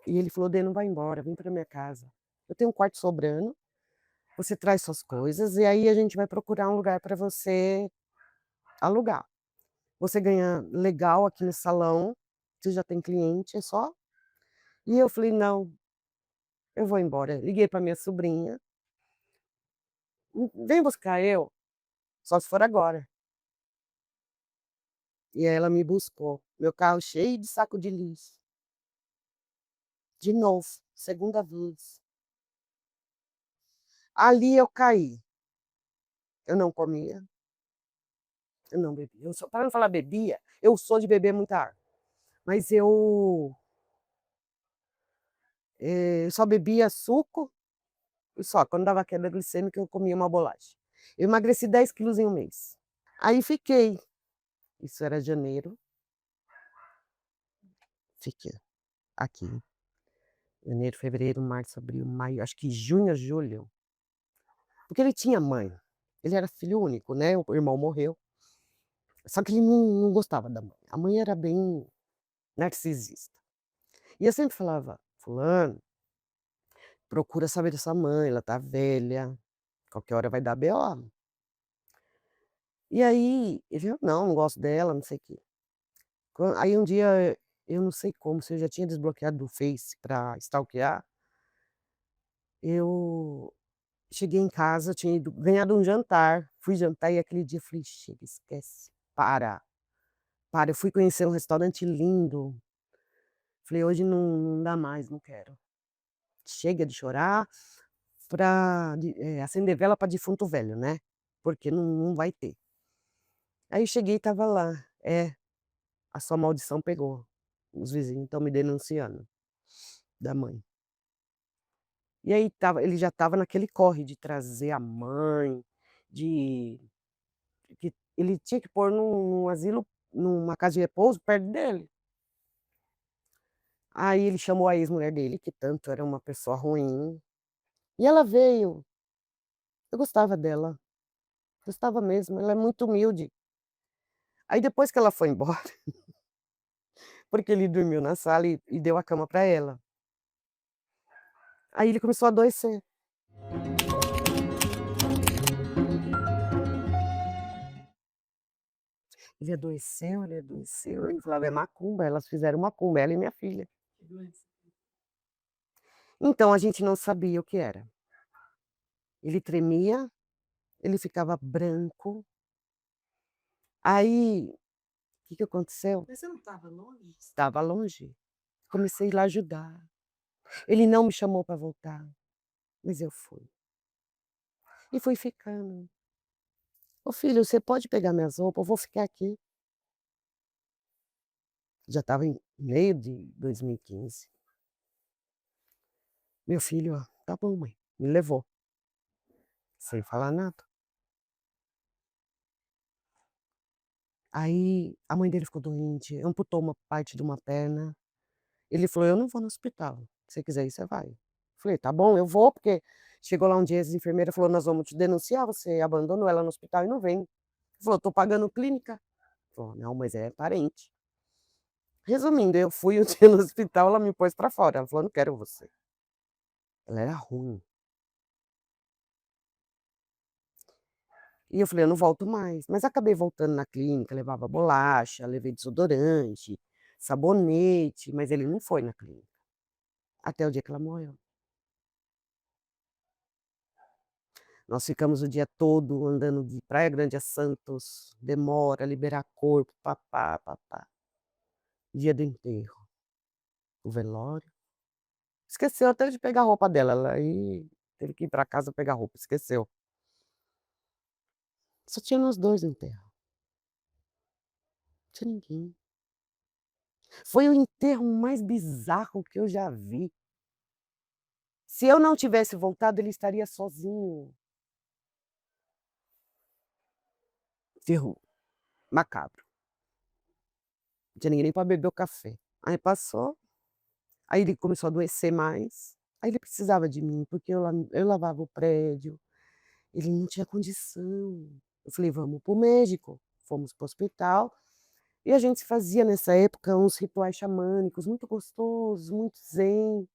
E ele falou: "Dê, não vai embora, vem pra minha casa. Eu tenho um quarto sobrando, você traz suas coisas e aí a gente vai procurar um lugar pra você alugar. Você ganha legal aqui no salão, você já tem cliente, é só". E eu falei: "Não, eu vou embora". Liguei pra minha sobrinha: Vem buscar eu, só se for agora". E ela me buscou, meu carro cheio de saco de lixo. De novo, segunda vez. Ali eu caí. Eu não comia, eu não bebia. Eu só para não falar bebia, eu sou de beber muita água, mas só bebia suco e só. Quando dava queda glicêmica eu comia uma bolacha. Eu emagreci 10 quilos em um mês. Aí fiquei. isso era janeiro, fiquei aqui, janeiro, fevereiro, março, abril, maio, acho que junho, julho, porque ele tinha mãe, ele era filho único, né, o irmão morreu, só que ele não gostava da mãe, a mãe era bem narcisista. E eu sempre falava: "Fulano, procura saber dessa mãe, ela tá velha, qualquer hora vai dar BO". E aí, ele: "Eu não gosto dela, não sei o quê". Aí um dia, eu não sei como, se eu já tinha desbloqueado o Face pra stalkear, eu cheguei em casa, tinha ido ganhado um jantar, fui jantar e aquele dia eu falei: "Chega, esquece, para". Eu fui conhecer um restaurante lindo, falei: "Hoje não dá mais, não quero. Chega de chorar acender vela para defunto velho, né, porque não vai ter". Aí eu cheguei e estava lá, a sua maldição pegou, os vizinhos estão me denunciando, da mãe. E aí ele já estava naquele corre de trazer a mãe, de que ele tinha que pôr num asilo, numa casa de repouso perto dele. Aí ele chamou a ex-mulher dele, que tanto era uma pessoa ruim, e ela veio. Eu gostava dela, gostava mesmo, ela é muito humilde. Aí depois que ela foi embora, porque ele dormiu na sala e deu a cama para ela, aí ele começou a adoecer. Ele adoeceu, ele falava: "É macumba", elas fizeram macumba, ela e minha filha. Que doença. Então a gente não sabia o que era. Ele tremia, ele ficava branco. Aí, o que que aconteceu? Mas você não estava longe? Estava longe, comecei a ir lá ajudar. Ele não me chamou para voltar, mas eu fui. E fui ficando. "Ô filho, você pode pegar minhas roupas? Eu vou ficar aqui". Já estava em meio de 2015. Meu filho: "Ó, tá bom mãe", me levou, sem falar nada. Aí a mãe dele ficou doente, amputou uma parte de uma perna. Ele falou: "Eu não vou no hospital, se você quiser ir, você vai". Falei: "Tá bom, eu vou", porque chegou lá um dia, as enfermeiras falou: "Nós vamos te denunciar, você abandonou ela no hospital e não vem". Ele falou: "Tô pagando clínica". Falou: "Não, mas é parente". Resumindo, eu fui um dia no hospital, ela me pôs pra fora, ela falou: "Não quero você". Ela era ruim. E eu falei: "Eu não volto mais", mas acabei voltando na clínica, levava bolacha, levei desodorante, sabonete, mas ele não foi na clínica, até o dia que ela morreu. Nós ficamos o dia todo andando de Praia Grande a Santos, demora liberar corpo, pá-pá. Dia do enterro, o velório. Esqueceu até de pegar a roupa dela, ela aí teve que ir pra casa pegar roupa, esqueceu. Só tinha nós 2 no enterro, não tinha ninguém. Foi o enterro mais bizarro que eu já vi. Se eu não tivesse voltado, ele estaria sozinho. Enterro macabro, não tinha ninguém nem pra beber o café. Aí passou, aí ele começou a adoecer mais, aí ele precisava de mim, porque eu lavava o prédio, ele não tinha condição. Eu falei: "Vamos para o médico", fomos para o hospital, e a gente fazia nessa época uns rituais xamânicos muito gostosos, muito zen,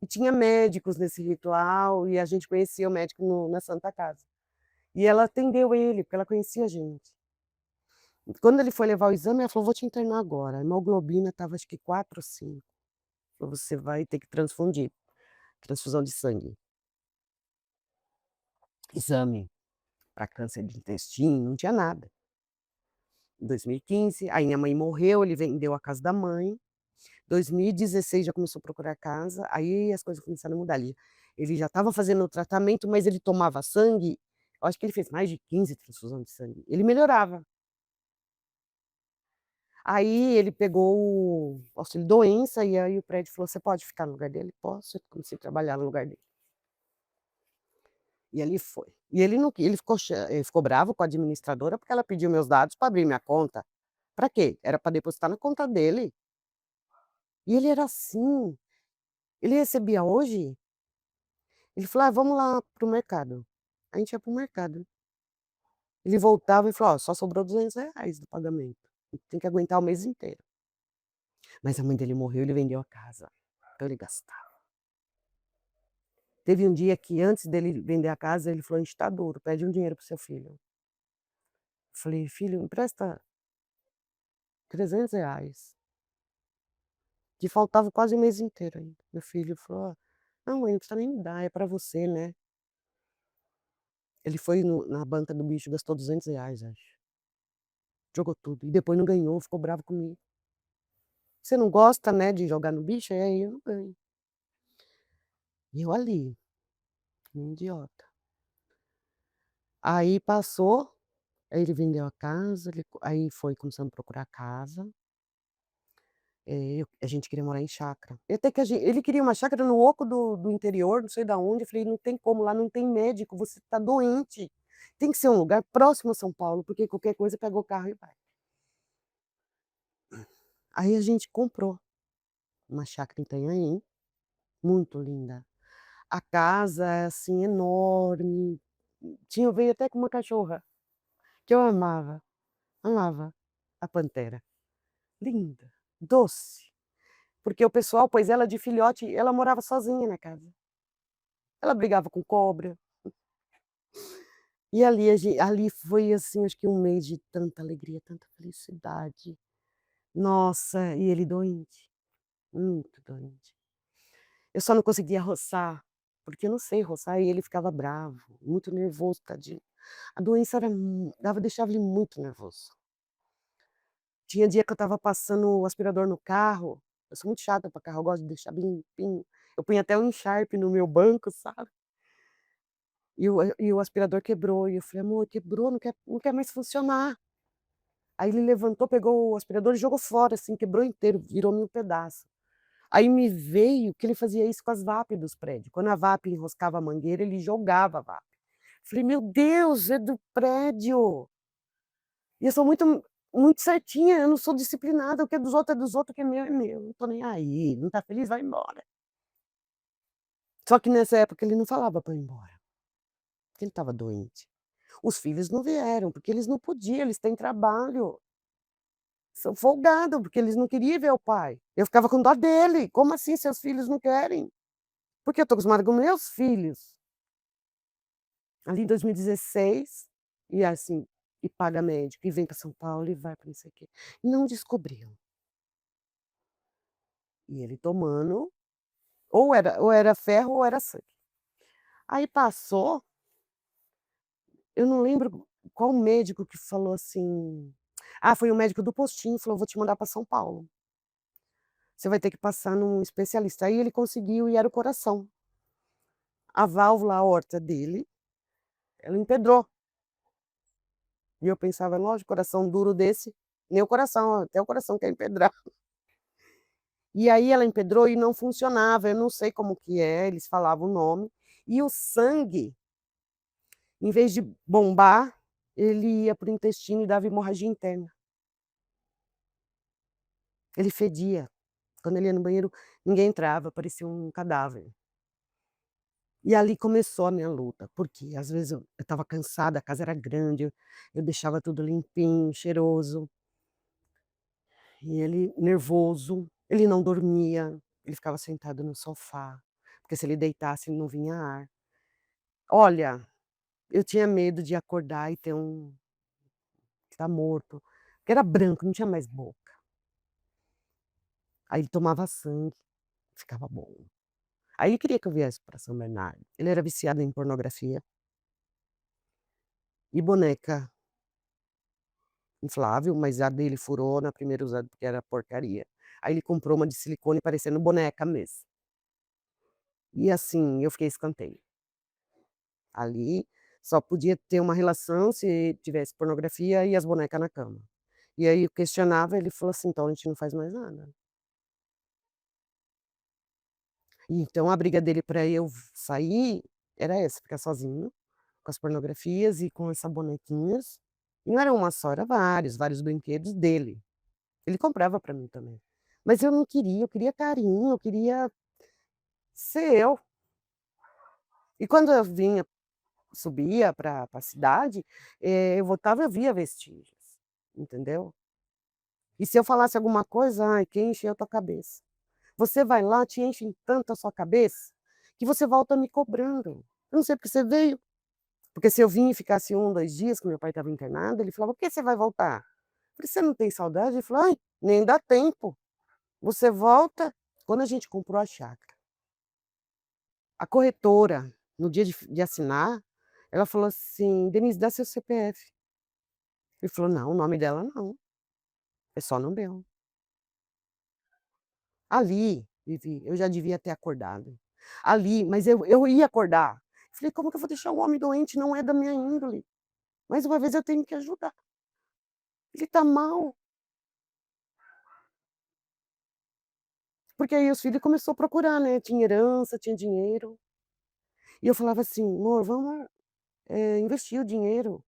e tinha médicos nesse ritual, e a gente conhecia o médico na Santa Casa. E ela atendeu ele, porque ela conhecia a gente. Quando ele foi levar o exame, ela falou: "Vou te internar agora", a hemoglobina estava acho que 4 ou 5, falou: "Você vai ter que transfundir, transfusão de sangue". Exame para câncer de intestino, não tinha nada. Em 2015, aí minha mãe morreu, ele vendeu a casa da mãe. 2016 já começou a procurar casa, aí as coisas começaram a mudar ali. Ele já estava fazendo o tratamento, mas ele tomava sangue, eu acho que ele fez mais de 15 transfusão de sangue, ele melhorava. Aí ele pegou o auxílio-doença, e aí o prédio falou: "Você pode ficar no lugar dele?" "Posso", eu comecei a trabalhar no lugar dele. E ele foi. E ele não qui ele ficou bravo com a administradora, porque ela pediu meus dados para abrir minha conta. Pra quê? Era pra depositar na conta dele. E ele era assim, ele recebia hoje, ele falou: "Ah, vamos lá para o mercado". A gente ia para o mercado. Ele voltava e falou: "Ó, só sobrou R$ 200 do pagamento, tem que aguentar o mês inteiro". Mas a mãe dele morreu, ele vendeu a casa, então ele gastava. Teve um dia que antes dele vender a casa, ele falou: "A gente tá duro, pede um dinheiro para o seu filho". Falei: "Filho, empresta R$ 300, que faltava quase o mês inteiro ainda". Meu filho falou: "Não mãe, não precisa nem me dar, é pra você, né". Ele foi na banca do bicho, gastou R$ 200 acho. Jogou tudo e depois não ganhou, ficou bravo comigo. "Você não gosta, né, de jogar no bicho? É, aí eu não ganho". E eu ali, que nem idiota. Aí passou, aí ele vendeu a casa, aí foi começando a procurar casa, a gente queria morar em chácara. E até que ele queria uma chácara no oco do interior, não sei da onde, eu falei: "Não tem como, lá não tem médico, você tá doente. Tem que ser um lugar próximo a São Paulo, porque qualquer coisa pega o carro e vai". Aí a gente comprou uma chácara em Itanhaém, muito linda. A casa é, assim, enorme, veio até com uma cachorra, que eu amava, amava, a pantera. Linda, doce, porque o pessoal pôs ela de filhote, ela morava sozinha na casa. Ela brigava com cobra, e ali foi, assim, acho que um mês de tanta alegria, tanta felicidade. Nossa, e ele doente, muito doente. Eu só não conseguia roçar, porque eu não sei roçar e ele ficava bravo, muito nervoso, tadinho. A doença era deixava ele muito nervoso. Tinha dia que eu estava passando o aspirador no carro, eu sou muito chata para carro, eu gosto de deixar bem limpinho. Eu punha até um encharpe no meu banco, sabe. E o aspirador quebrou, e eu falei: "Amor, quebrou, não quer mais funcionar". Aí ele levantou, pegou o aspirador e jogou fora, assim, quebrou inteiro, virou mil pedaço. Aí me veio que ele fazia isso com as VAP dos prédios, quando a VAP enroscava a mangueira, ele jogava a VAP. Falei: "Meu Deus, é do prédio". E eu sou muito certinha, eu não sou disciplinada, o que é dos outros é dos outros, o que é meu é meu, não tô nem aí, não tá feliz, vai embora. Só que nessa época ele não falava pra eu ir embora, porque ele estava doente. Os filhos não vieram, porque eles não podiam, eles têm trabalho. São folgado, porque eles não queriam ver o pai. Eu ficava com dó dele, como assim seus filhos não querem? Porque eu tô acostumada com meus filhos. Ali em 2016, e assim, e paga médico, e vem para São Paulo, e vai para não sei o quê. Não descobriam. E ele tomando, ou era ferro ou era sangue. Aí passou, eu não lembro qual médico que falou assim, foi o médico do postinho, falou: "Vou te mandar para São Paulo. Você vai ter que passar num especialista". Aí ele conseguiu e era o coração. A válvula aorta dele, ela empedrou. E eu pensava: "Lógico, coração duro desse, nem o coração, até o coração quer empedrar". E aí ela empedrou e não funcionava, eu não sei como que é, eles falavam o nome, e o sangue, em vez de bombar, ele ia para o intestino e dava hemorragia interna. Ele fedia, quando ele ia no banheiro, ninguém entrava, parecia um cadáver. E ali começou a minha luta, porque às vezes eu estava cansada, a casa era grande, eu deixava tudo limpinho, cheiroso, e ele nervoso, ele não dormia, ele ficava sentado no sofá, porque se ele deitasse não vinha ar. Olha, eu tinha medo de acordar e ter que tá morto, porque era branco, não tinha mais boca. Aí ele tomava sangue, ficava bom. Aí ele queria que eu viesse para São Bernardo. Ele era viciado em pornografia e boneca inflável, mas a dele furou na primeira usada, porque era porcaria. Aí ele comprou uma de silicone parecendo boneca mesmo. E assim, eu fiquei escanteio. Ali só podia ter uma relação se tivesse pornografia e as bonecas na cama. E aí eu questionava, ele falou assim: "Então a gente não faz mais nada". Então a briga dele para eu sair era essa, ficar sozinho, com as pornografias e com essa bonequinhas. E não era uma só, era vários brinquedos dele. Ele comprava para mim também. Mas eu queria carinho, eu queria ser eu. E quando eu subia para a cidade, eu voltava, eu via vestígios, entendeu. E se eu falasse alguma coisa, ai, quem encheu a tua cabeça? Você vai lá, te enchem tanto a sua cabeça, que você volta me cobrando. Eu não sei porque você veio. Porque se eu vim e ficasse 1, 2 dias, que meu pai estava internado, ele falava: "Por que você vai voltar?" Eu falei: "Você não tem saudade?" Ele falou: "Ai, nem dá tempo. Você volta." Quando a gente comprou a chácara, a corretora, no dia de assinar, ela falou assim: "Denise, dá seu CPF." Ele falou: "Não, o nome dela não, é só no meu." Ali, Vivi, eu já devia ter acordado. Ali, mas eu ia acordar. Falei: "Como que eu vou deixar o homem doente? Não é da minha índole. Mais uma vez eu tenho que ajudar. Ele está mal." Porque aí os filhos começou a procurar, né, tinha herança, tinha dinheiro. E eu falava assim: "Amor, vamos, investir o dinheiro,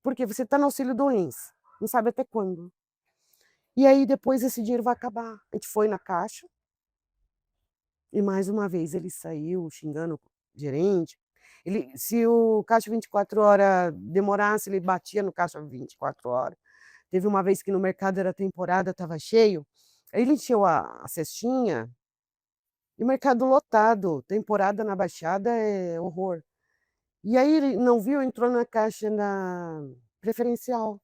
porque você está no auxílio-doença, não sabe até quando. E aí depois esse dinheiro vai acabar." A gente foi na caixa, e mais uma vez ele saiu xingando o gerente. Ele se o caixa 24 horas demorasse, ele batia no caixa 24 horas. Teve uma vez que no mercado era temporada, estava cheio, aí ele encheu a cestinha, e o mercado lotado, temporada na Baixada é horror. E aí ele não viu, entrou na caixa na preferencial.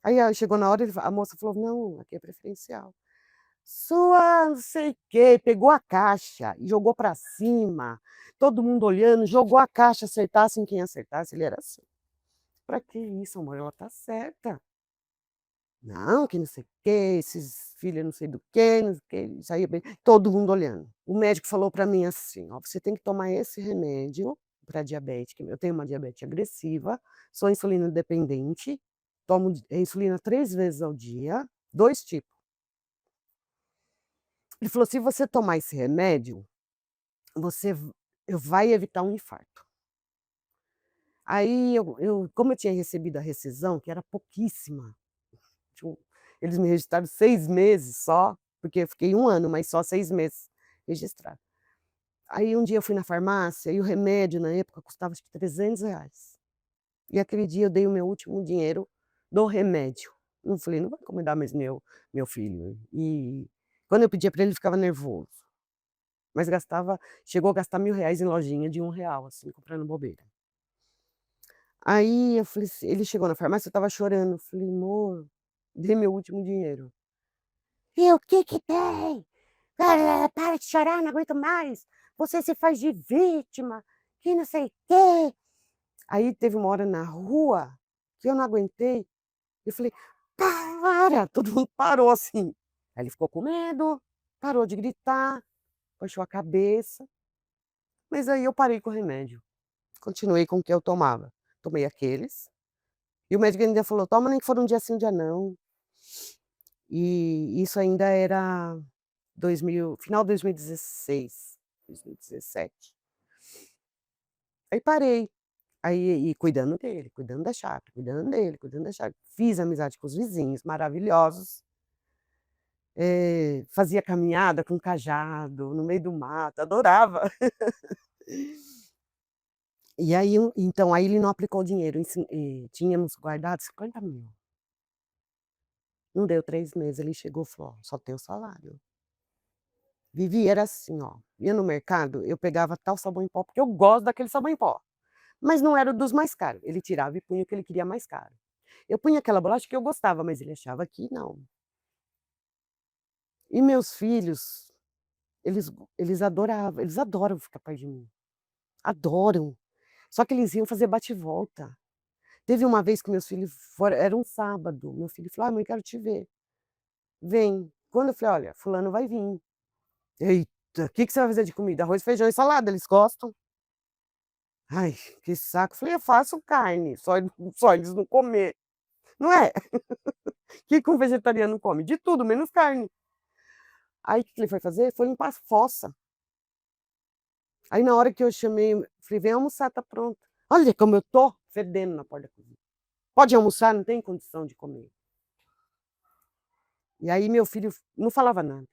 Aí chegou na hora, a moça falou: "Não, aqui é preferencial." Sua não sei o quê, pegou a caixa e jogou pra cima, todo mundo olhando, jogou a caixa, acertasse em quem acertasse, ele era assim. "Pra que isso, amor? Ela tá certa." "Não, que não sei o quê, esses filhos não sei do quê, não sei o quê", saía bem todo mundo olhando. O médico falou pra mim assim: "Ó, você tem que tomar esse remédio pra diabetes", que eu tenho uma diabetes agressiva, sou insulina dependente, tomo insulina 3 vezes ao dia, 2 tipos. Ele falou: "Se você tomar esse remédio, você vai evitar um infarto." Aí como eu tinha recebido a rescisão, que era pouquíssima, tipo, eles me registraram 6 meses só, porque eu fiquei 1 ano, mas só 6 meses registrado. Aí um dia eu fui na farmácia e o remédio na época custava acho que R$ 300. E aquele dia eu dei o meu último dinheiro do remédio. Eu falei: "Não vai encomendar mais meu filho." E quando eu pedia para ele, ele ficava nervoso. Mas chegou a gastar R$ 1.000 em lojinha de R$ 1, assim, comprando bobeira. Aí eu falei assim, ele chegou na farmácia, eu estava chorando, eu falei: "Amor, dê meu último dinheiro." "E o que que tem? Para de chorar, não aguento mais. Você se faz de vítima, que não sei o quê." Aí teve uma hora na rua que eu não aguentei, eu falei: "Para!" Todo mundo parou assim. Aí ele ficou com medo, parou de gritar, baixou a cabeça, mas aí eu parei com o remédio. Continuei com o que eu tomava. Tomei aqueles, e o médico ainda falou: "Toma nem que for um dia sim, um dia não." E isso ainda era 2000, final de 2016, 2017. Aí parei, aí e cuidando dele, cuidando da chácara, cuidando dele, cuidando da chácara. Fiz amizade com os vizinhos maravilhosos, fazia caminhada com cajado no meio do mato, adorava. E aí então, aí ele não aplicou o dinheiro, tínhamos guardado 50.000. Não deu 3 meses, ele chegou e falou: "Ó, só tem o salário." Vivi, era assim, ó, ia no mercado, eu pegava tal sabão em pó, porque eu gosto daquele sabão em pó, mas não era dos mais caros, ele tirava e punha o que ele queria mais caro. Eu punha aquela bolacha que eu gostava, mas ele achava que não. E meus filhos, eles adoram ficar perto de mim, adoram. Só que eles iam fazer bate e volta. Teve uma vez que meus filhos foram, era um sábado, meu filho falou: "Ai, mãe, quero te ver." "Vem." Quando eu falei: "Olha, fulano vai vir." "Eita, que você vai fazer de comida?" "Arroz, feijão e salada, eles gostam." Ai, que saco. Falei: "Eu faço carne, só eles não comer." Não é? Que um vegetariano come? De tudo, menos carne. Aí o que que ele foi fazer? Foi limpar a fossa. Aí na hora que eu chamei, falei: "Vem almoçar, tá pronto." Olha como eu tô fedendo na porta da cozinha. "Pode almoçar, não tem condição de comer." E aí meu filho não falava nada.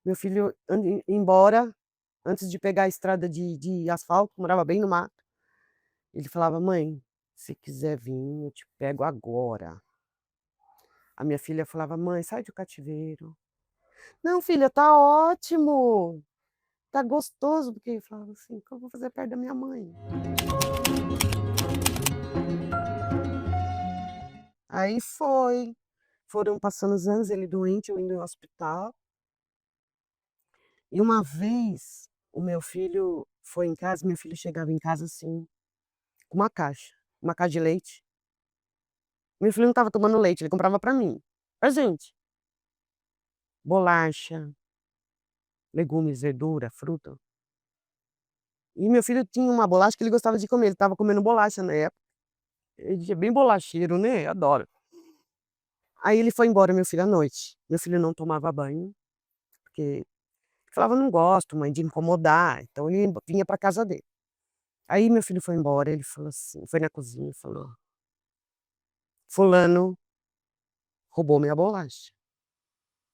Meu filho embora, antes de pegar a estrada de asfalto, morava bem no mato, ele falava: "Mãe, se quiser vir, eu te pego agora". A minha filha falava: "Mãe, sai do cativeiro". "Não filha, tá ótimo, tá gostoso", porque eu falava assim: "O que eu vou fazer perto da minha mãe?". Aí foram passando os anos, ele doente, eu indo no hospital, e uma vez o meu filho foi em casa, meu filho chegava em casa assim, com uma caixa de leite. Meu filho não estava tomando leite, ele comprava pra mim, pra gente. Bolacha, legumes, verdura, fruta. E meu filho tinha uma bolacha que ele gostava de comer, ele estava comendo bolacha na época. Ele é bem bolacheiro, né, adoro. Aí ele foi embora, meu filho, à noite. Meu filho não tomava banho, porque falava: "Não gosto, mãe, de incomodar", então ele vinha pra casa dele. Aí meu filho foi embora, ele falou assim, foi na cozinha e falou: "Fulano roubou minha bolacha".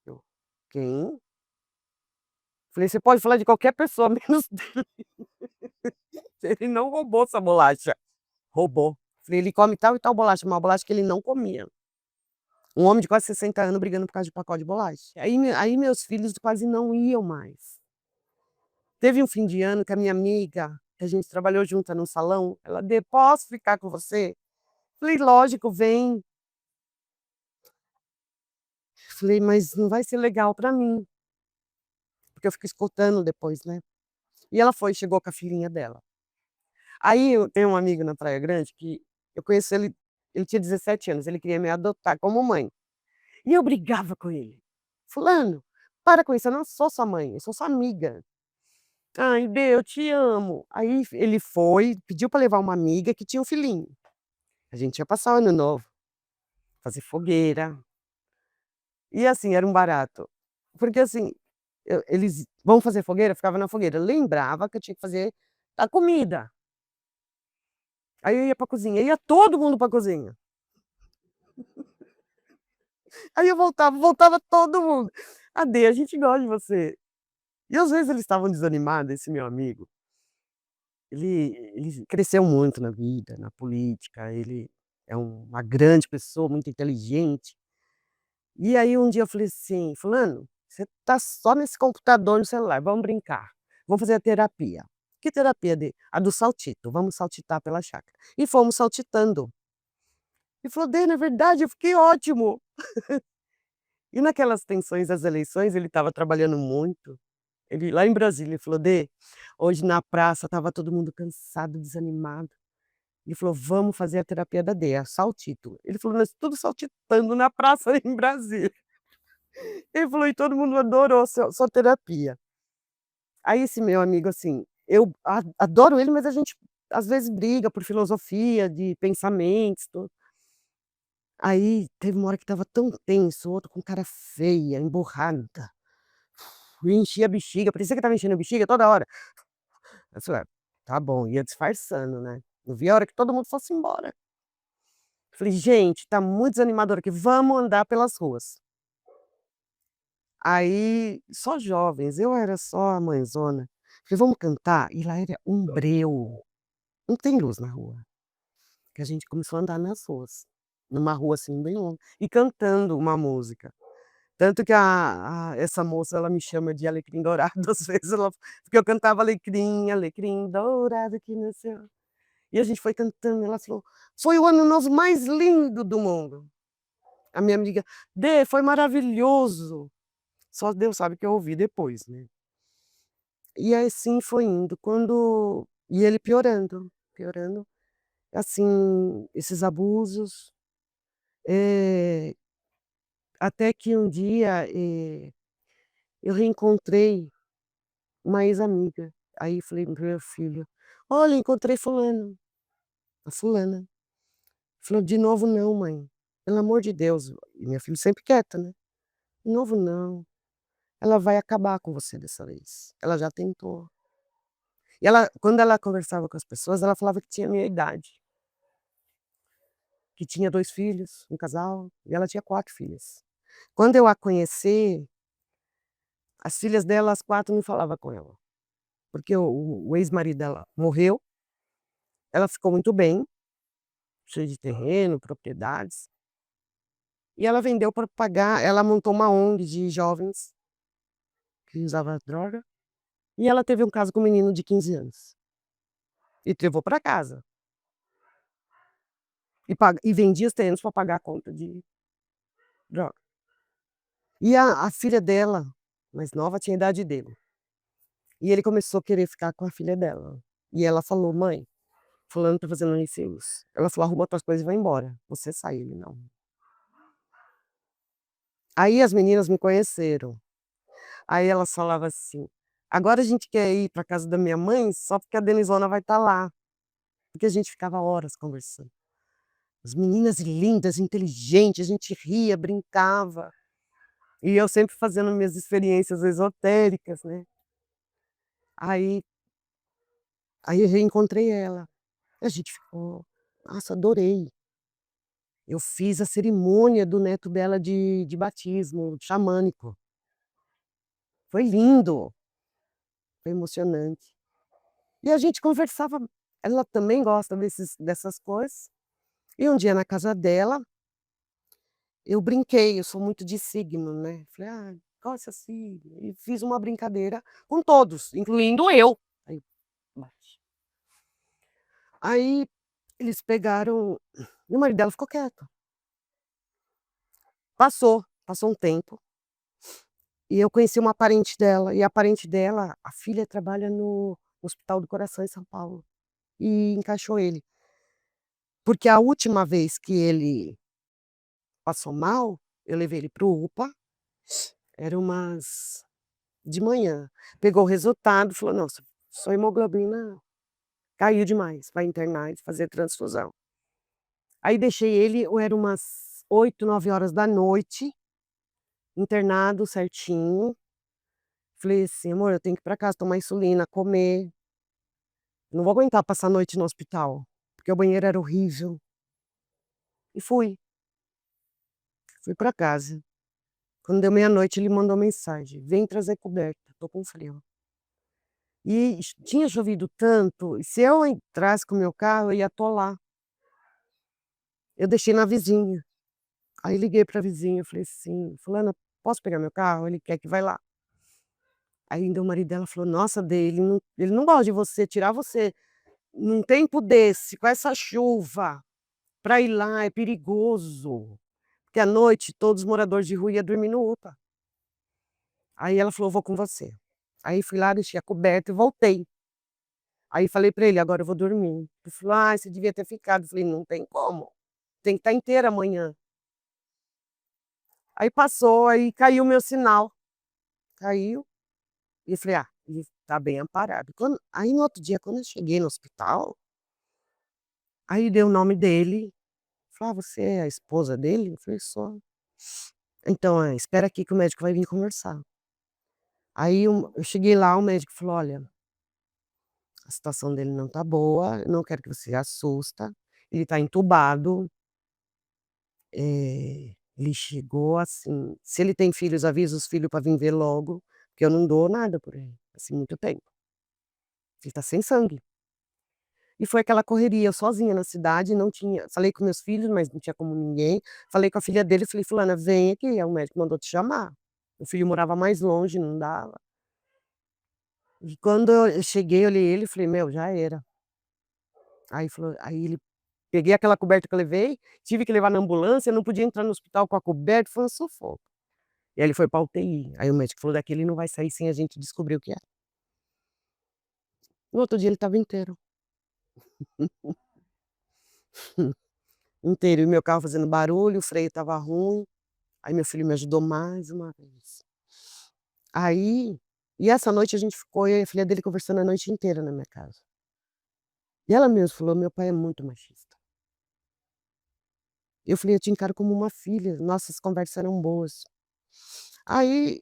Eu: "Quem?". Falei: "Você pode falar de qualquer pessoa menos dele, ele não roubou sua bolacha". "Roubou". Falei: "Ele come tal e tal bolacha", uma bolacha que ele não comia. Um homem de quase 60 anos brigando por causa de pacote de bolacha. Aí meus filhos quase não iam mais. Teve um fim de ano que a minha amiga, que a gente trabalhou junta num salão, ela: "Dê, posso ficar com você?". Falei: "Lógico, vem". Falei: "Mas não vai ser legal pra mim", porque eu fico escutando depois, né. E ela foi, chegou com a filhinha dela. Aí eu tenho um amigo na Praia Grande que eu conheço ele, ele tinha 17 anos, ele queria me adotar como mãe. E eu brigava com ele: "Fulano, para com isso, eu não sou sua mãe, eu sou sua amiga". "Ai, Bê, eu te amo". Aí ele foi, pediu pra levar uma amiga que tinha um filhinho. A gente ia passar o ano novo, fazer fogueira, e assim, era um barato. Porque assim, eles vão fazer fogueira, eu ficava na fogueira, lembrava que eu tinha que fazer a comida. Aí eu ia pra cozinha, ia todo mundo pra cozinha. Aí eu voltava, voltava todo mundo. "Ade, a gente gosta de você". E às vezes eles estavam desanimados, esse meu amigo, ele cresceu muito na vida, na política, ele é uma grande pessoa, muito inteligente. E aí um dia eu falei assim: "Fulano, você tá só nesse computador, no celular, vamos brincar, vamos fazer a terapia". "Que terapia, Dê?". "A do saltito, vamos saltitar pela chácara". E fomos saltitando. Ele falou: "Dê, não é verdade, eu fiquei ótimo". E naquelas tensões das eleições, ele estava trabalhando muito, ele lá em Brasília, ele falou: "Dê, hoje na praça estava todo mundo cansado, desanimado". Ele falou: "Vamos fazer a terapia da Dê, a saltito". Ele falou: "Nós tudo saltitando na praça em Brasília". Ele falou: "E todo mundo adorou sua terapia". Aí esse meu amigo, assim, eu adoro ele, mas a gente às vezes briga por filosofia de pensamentos, tudo. Aí teve uma hora que estava tão tenso, o outro com cara feia, emburrada, e enchia a bexiga, parecia que estava enchendo a bexiga toda hora. Eu falei: "Ah, tá bom", ia disfarçando, né. Não via a hora que todo mundo fosse embora. Falei: "Gente, tá muito desanimador aqui, vamos andar pelas ruas". Aí, só jovens, eu era só a mãezona. Falei: "Vamos cantar?". E lá era um breu, não tem luz na rua. Que a gente começou a andar nas ruas, numa rua, assim, bem longa, e cantando uma música. Tanto que a essa moça, ela me chama de alecrim dourado, às vezes ela porque eu cantava alecrim, alecrim dourado que nasceu. E a gente foi cantando, ela falou: "Foi o ano novo mais lindo do mundo". A minha amiga: "Dê, foi maravilhoso". Só Deus sabe o que eu ouvi depois, né. E assim foi indo, e ele piorando, piorando, assim, esses abusos, eh, até que um dia, eu reencontrei uma ex-amiga, aí falei para o meu filho: "Olha, encontrei fulano, a fulana". Falou: "De novo não, mãe, pelo amor de Deus", e meu filho sempre quieto, né. "De novo não, ela vai acabar com você dessa vez, ela já tentou". E ela, quando ela conversava com as pessoas, ela falava que tinha a minha idade, que tinha 2 filhos, um casal, e ela tinha 4 filhas. Quando eu a conheci, as filhas dela, as 4 não falava com ela, porque o ex-marido dela morreu, ela ficou muito bem, cheia de terreno, propriedades, e ela vendeu para pagar ela montou uma ONG de jovens que usava droga, e ela teve um caso com um menino de 15 anos, e levou para casa, e vendia os terrenos para pagar a conta de droga. E a filha dela, mais nova, tinha a idade dele. E ele começou a querer ficar com a filha dela. E ela falou: "Mãe, fulano tá fazendo isso". Ela falou: "Arruma tuas coisas e vai embora, você sai", ele: "Não". Aí as meninas me conheceram, aí elas falavam assim: "Agora a gente quer ir pra casa da minha mãe só porque a Denisona vai estar lá", porque a gente ficava horas conversando. As meninas lindas, inteligentes, a gente ria, brincava, e eu sempre fazendo minhas experiências esotéricas, né. Aí aí eu reencontrei ela, a gente ficou nossa, adorei. Eu fiz a cerimônia do neto dela de batismo xamânico. Foi lindo, foi emocionante. E a gente conversava, ela também gosta dessas coisas, e um dia na casa dela, eu brinquei, eu sou muito de signo, né, falei: "Ah, qual é o seu signo?" E fiz uma brincadeira com todos, incluindo eu. Aí bate. Aí eles pegaram e o marido dela ficou quieto. Passou um tempo, e eu conheci uma parente dela, e a parente dela, a filha trabalha no Hospital do Coração em São Paulo, e encaixou ele. Porque a última vez que ele passou mal, eu levei ele para o UPA, era umas de manhã, pegou o resultado, falou: "Não, sua hemoglobina caiu demais, vai internar e fazer transfusão". Aí deixei ele, ou era umas 8, 9 horas da noite, internado certinho, falei assim: "Amor, eu tenho que ir para casa tomar insulina, comer, não vou aguentar passar a noite no hospital", porque o banheiro era horrível. E fui para casa. Quando deu meia-noite ele mandou mensagem: "Vem trazer coberta, tô com frio". E tinha chovido tanto, e se eu entrasse com o meu carro eu ia atolar. Eu deixei na vizinha. Aí liguei pra vizinha, falei assim: "Fulana, posso pegar meu carro? Ele quer que vai lá". Aí ainda o marido dela falou: "Nossa, Dê, ele não gosta de você, tirar você num tempo desse, com essa chuva, pra ir lá é perigoso". Porque à noite todos os moradores de rua ia dormir no UPA. Aí ela falou: "Vou com você". Aí fui lá, deixei a coberta e voltei. Aí falei pra ele: "Agora eu vou dormir". Ele falou: "Ai, você devia ter ficado". Eu falei: "Não tem como, tem que estar inteira amanhã". Aí passou, aí caiu o meu sinal, caiu, e eu falei: "Ah, ele tá bem amparado". Aí no outro dia, quando eu cheguei no hospital, aí deu o nome dele, falou: "Ah, você é a esposa dele?" Eu falei: "Sou". "Então, espera aqui que o médico vai vir conversar". Aí eu cheguei lá, o médico falou: "Olha, a situação dele não tá boa, eu não quero que você assusta, ele tá entubado". Ele chegou assim, se ele tem filhos, avisa os filhos para vir ver logo, porque eu não dou nada por ele, assim, muito tempo. Ele tá sem sangue. E foi aquela correria, eu sozinha na cidade, não tinha falei com meus filhos, mas não tinha como ninguém, falei com a filha dele, falei: "Fulana, vem aqui, o médico mandou te chamar". O filho morava mais longe, não dava. E quando eu cheguei, olhei ele e falei: "Meu, já era". Aí ele peguei aquela coberta que eu levei, tive que levar na ambulância, não podia entrar no hospital com a coberta, foi um sufoco. E aí ele foi pra UTI, aí o médico falou: "Daqui ele não vai sair sem a gente descobrir o que é". No outro dia ele estava inteiro, inteiro, e meu carro fazendo barulho, o freio estava ruim, aí meu filho me ajudou mais uma vez. Aí e essa noite a gente ficou, eu e a filha dele conversando a noite inteira na minha casa. E ela mesmo falou: "Meu pai é muito machista". Eu falei: "Eu te encaro como uma filha, nossas conversas eram boas". Aí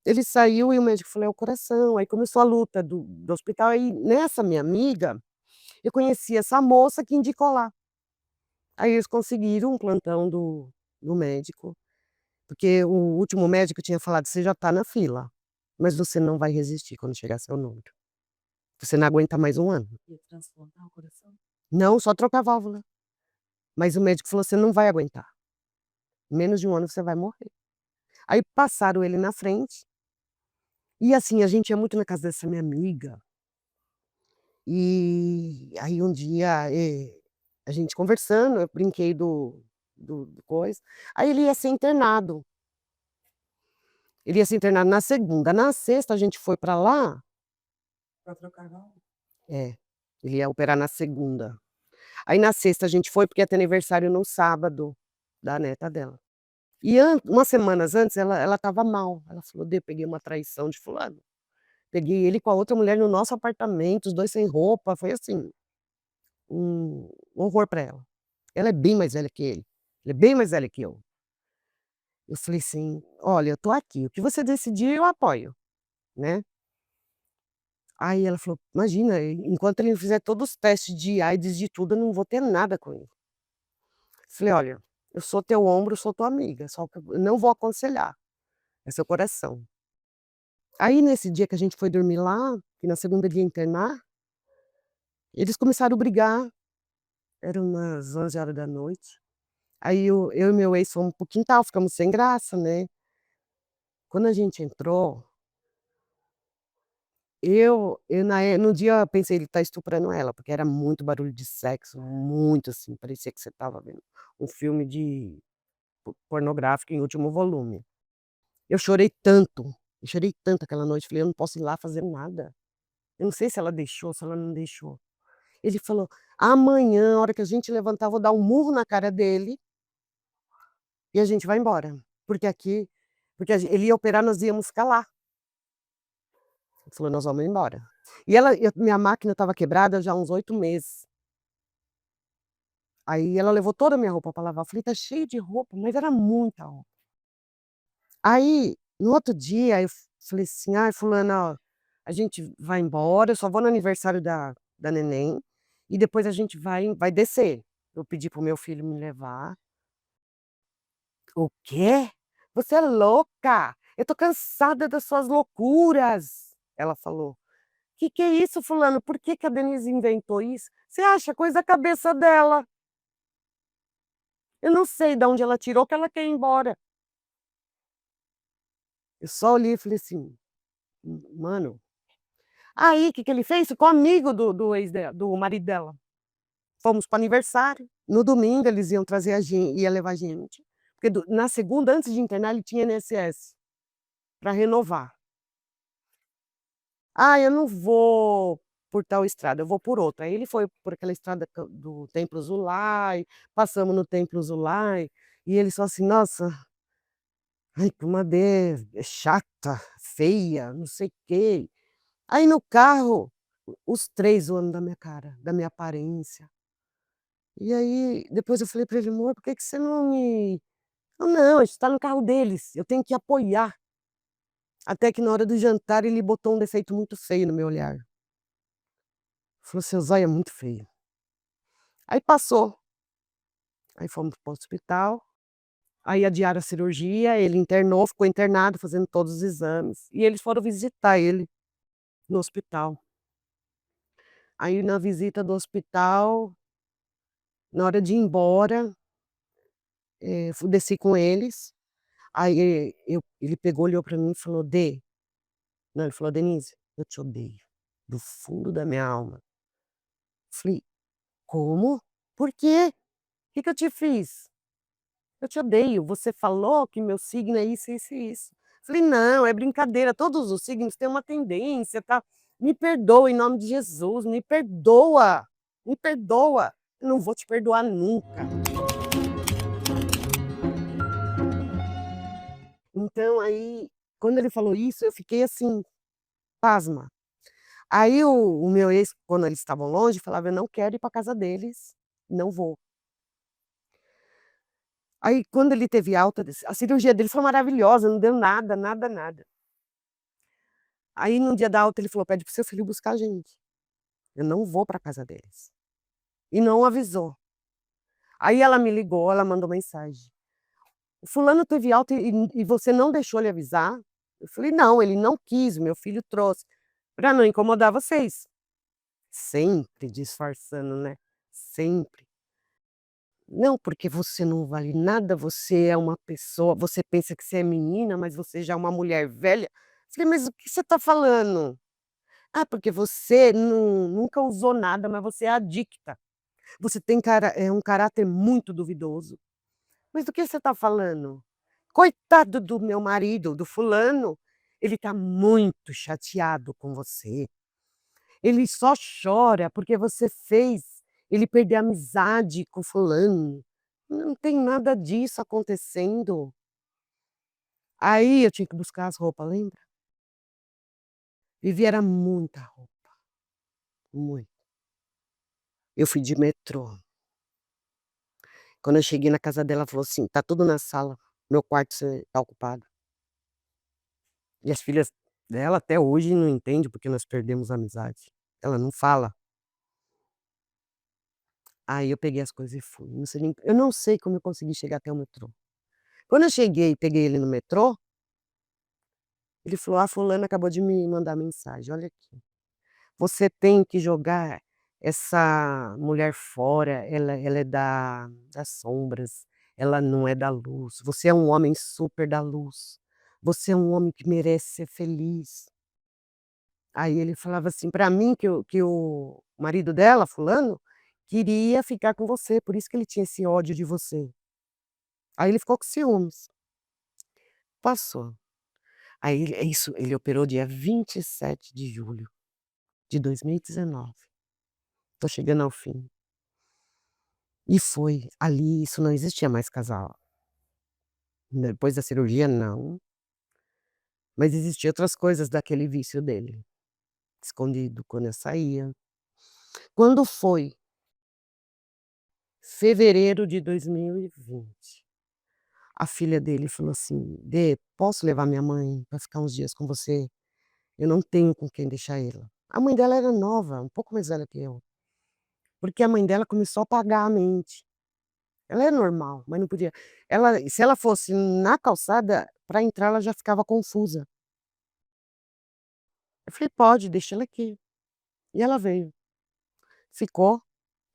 ele saiu e o médico falou: "É o coração", aí começou a luta do hospital, aí nessa minha amiga, eu conheci essa moça que indicou lá. Aí eles conseguiram um plantão do médico, porque o último médico tinha falado: "Você já está na fila, mas você não vai resistir quando chegar seu número. Você não aguenta mais 1 ano". Ia transplantar o coração? Não, só trocar a válvula. Mas o médico falou: "Você não vai aguentar, menos de 1 ano você vai morrer". Aí passaram ele na frente, e assim, a gente ia muito na casa dessa minha amiga, e aí um dia, a gente conversando, eu brinquei do coisa, aí ele ia ser internado na segunda, na sexta a gente foi pra lá. Pra trocar a válvula? É, ele ia operar na segunda. Aí na sexta a gente foi, porque ia ter aniversário no sábado, da neta dela. E umas semanas antes ela estava mal, ela falou: "Dê, peguei uma traição de fulano, peguei ele com a outra mulher no nosso apartamento, os 2 sem roupa", foi assim, um horror pra ela. Ela é bem mais velha que ele é bem mais velha que eu. Eu falei assim: "Olha, eu tô aqui, o que você decidir eu apoio, né". Aí ela falou: "Imagina, enquanto ele não fizer todos os testes de AIDS, de tudo, eu não vou ter nada com ele". Falei: "Olha, eu sou teu ombro, sou tua amiga, só que eu não vou aconselhar, é seu coração". Aí nesse dia que a gente foi dormir lá, que na segunda ele ia internar, eles começaram a brigar, eram umas 11 horas da noite. Aí eu e meu ex fomos para o quintal, ficamos sem graça, né. Quando a gente entrou, eu no dia eu pensei: "Ele tá estuprando ela", porque era muito barulho de sexo, muito assim, parecia que você estava vendo um filme de pornográfico em último volume. Eu chorei tanto aquela noite, falei: "Eu não posso ir lá fazer nada". Eu não sei se ela deixou, se ela não deixou. Ele falou: "Amanhã, a hora que a gente levantar, eu vou dar um murro na cara dele e a gente vai embora, porque aqui", porque ele ia operar, nós íamos ficar lá. Ele falou: "Nós vamos embora". E minha máquina estava quebrada já há uns 8 meses. Aí ela levou toda a minha roupa para lavar, eu falei: "Tá cheio de roupa", mas era muita roupa. Aí, no outro dia, eu falei assim: "Ai, fulana, ó, a gente vai embora, eu só vou no aniversário da neném, e depois a gente vai descer". Eu pedi para o meu filho me levar. "O quê? Você é louca, eu tô cansada das suas loucuras", ela falou. Que é isso fulano, por que que a Denise inventou isso? Você acha coisa da cabeça dela, eu não sei da onde ela tirou que ela quer ir embora". Eu só olhei e falei assim: Mano". Aí que ele fez? Ficou amigo do ex dela, do marido dela. Fomos para o aniversário, no domingo eles iam trazer ia levar a gente, porque na segunda, antes de internar, ele tinha INSS, para renovar. "Ah, eu não vou por tal estrada, eu vou por outra". Aí ele foi por aquela estrada do Templo Zulai, passamos no Templo Zulai, e ele só assim: "Nossa, ai, que mulher chata, feia, não sei o quê". Aí no carro, os 3 zoando da minha cara, da minha aparência. E aí, depois eu falei para ele: "Amor, por que que você não me". "Não, a gente tá no carro deles, eu tenho que apoiar". Até que na hora do jantar ele botou um defeito muito feio no meu olhar. Falou: "Seu zóio é muito feio". Aí passou, aí fomos para o hospital, aí adiaram a cirurgia, ele internou, ficou internado fazendo todos os exames, e eles foram visitar ele no hospital. Aí na visita do hospital, na hora de ir embora, desci com eles, aí ele pegou, olhou pra mim e falou: "Dê", não, ele falou: "Denise, eu te odeio, do fundo da minha alma". Falei: "Como? Por quê? Que eu te fiz?". "Eu te odeio, você falou que meu signo é isso, isso e isso". Falei: "Não, é brincadeira, todos os signos têm uma tendência, tá. Me perdoa em nome de Jesus, me perdoa, eu não vou te perdoar nunca". Então aí, quando ele falou isso, eu fiquei assim, pasma. Aí o meu ex, quando eles estavam longe, falava: "Eu não quero ir pra casa deles, não vou". Aí quando ele teve alta, a cirurgia dele foi maravilhosa, não deu nada, nada, nada. Aí no dia da alta ele falou: "Pede para o seu filho buscar a gente, eu não vou pra casa deles". E não avisou. Aí ela me ligou, ela mandou mensagem: "O fulano teve alta e você não deixou ele avisar?" Eu falei: "Não, ele não quis, meu filho trouxe, para não incomodar vocês". Sempre disfarçando, né, sempre. "Não, porque você não vale nada, você é uma pessoa você pensa que você é menina, mas você já é uma mulher velha". Falei: "Mas o que você está falando?". "Ah, porque você nunca usou nada, mas você é adicta. Você tem um caráter muito duvidoso". "Mas do que você está falando?". "Coitado do meu marido, do fulano, ele está muito chateado com você. Ele só chora porque você fez ele perder a amizade com fulano. Não tem nada disso acontecendo". Aí eu tinha que buscar as roupas, lembra? Vivia era muita roupa, muito. Eu fui de metrô. Quando eu cheguei na casa dela, ela falou assim: "Tá tudo na sala, meu quarto você tá ocupado". E as filhas dela até hoje não entende porque nós perdemos a amizade. Ela não fala. Aí eu peguei as coisas e fui, não sei nem eu não sei como eu consegui chegar até o metrô. Quando eu cheguei e peguei ele no metrô, ele falou: "Ah, fulana acabou de me mandar mensagem, olha aqui. Você tem que jogar essa mulher fora, ela é das sombras, ela não é da luz. Você é um homem super da luz. Você é um homem que merece ser feliz". Aí ele falava assim pra mim que o marido dela, fulano, queria ficar com você, por isso que ele tinha esse ódio de você. Aí ele ficou com ciúmes. Passou. Aí ele operou dia 27 de julho de 2019. Tô chegando ao fim. E foi ali isso não existia mais casal. Depois da cirurgia não, mas existia outras coisas daquele vício dele, escondido quando eu saía. Quando foi fevereiro de 2020, a filha dele falou assim: "Dê, posso levar minha mãe para ficar uns dias com você? Eu não tenho com quem deixar ela". A mãe dela era nova, um pouco mais velha que eu, porque a mãe dela começou a apagar a mente. Ela é normal, mas não podia se ela fosse na calçada, para entrar ela já ficava confusa. Eu falei: "Pode, deixa ela aqui". E ela veio, ficou,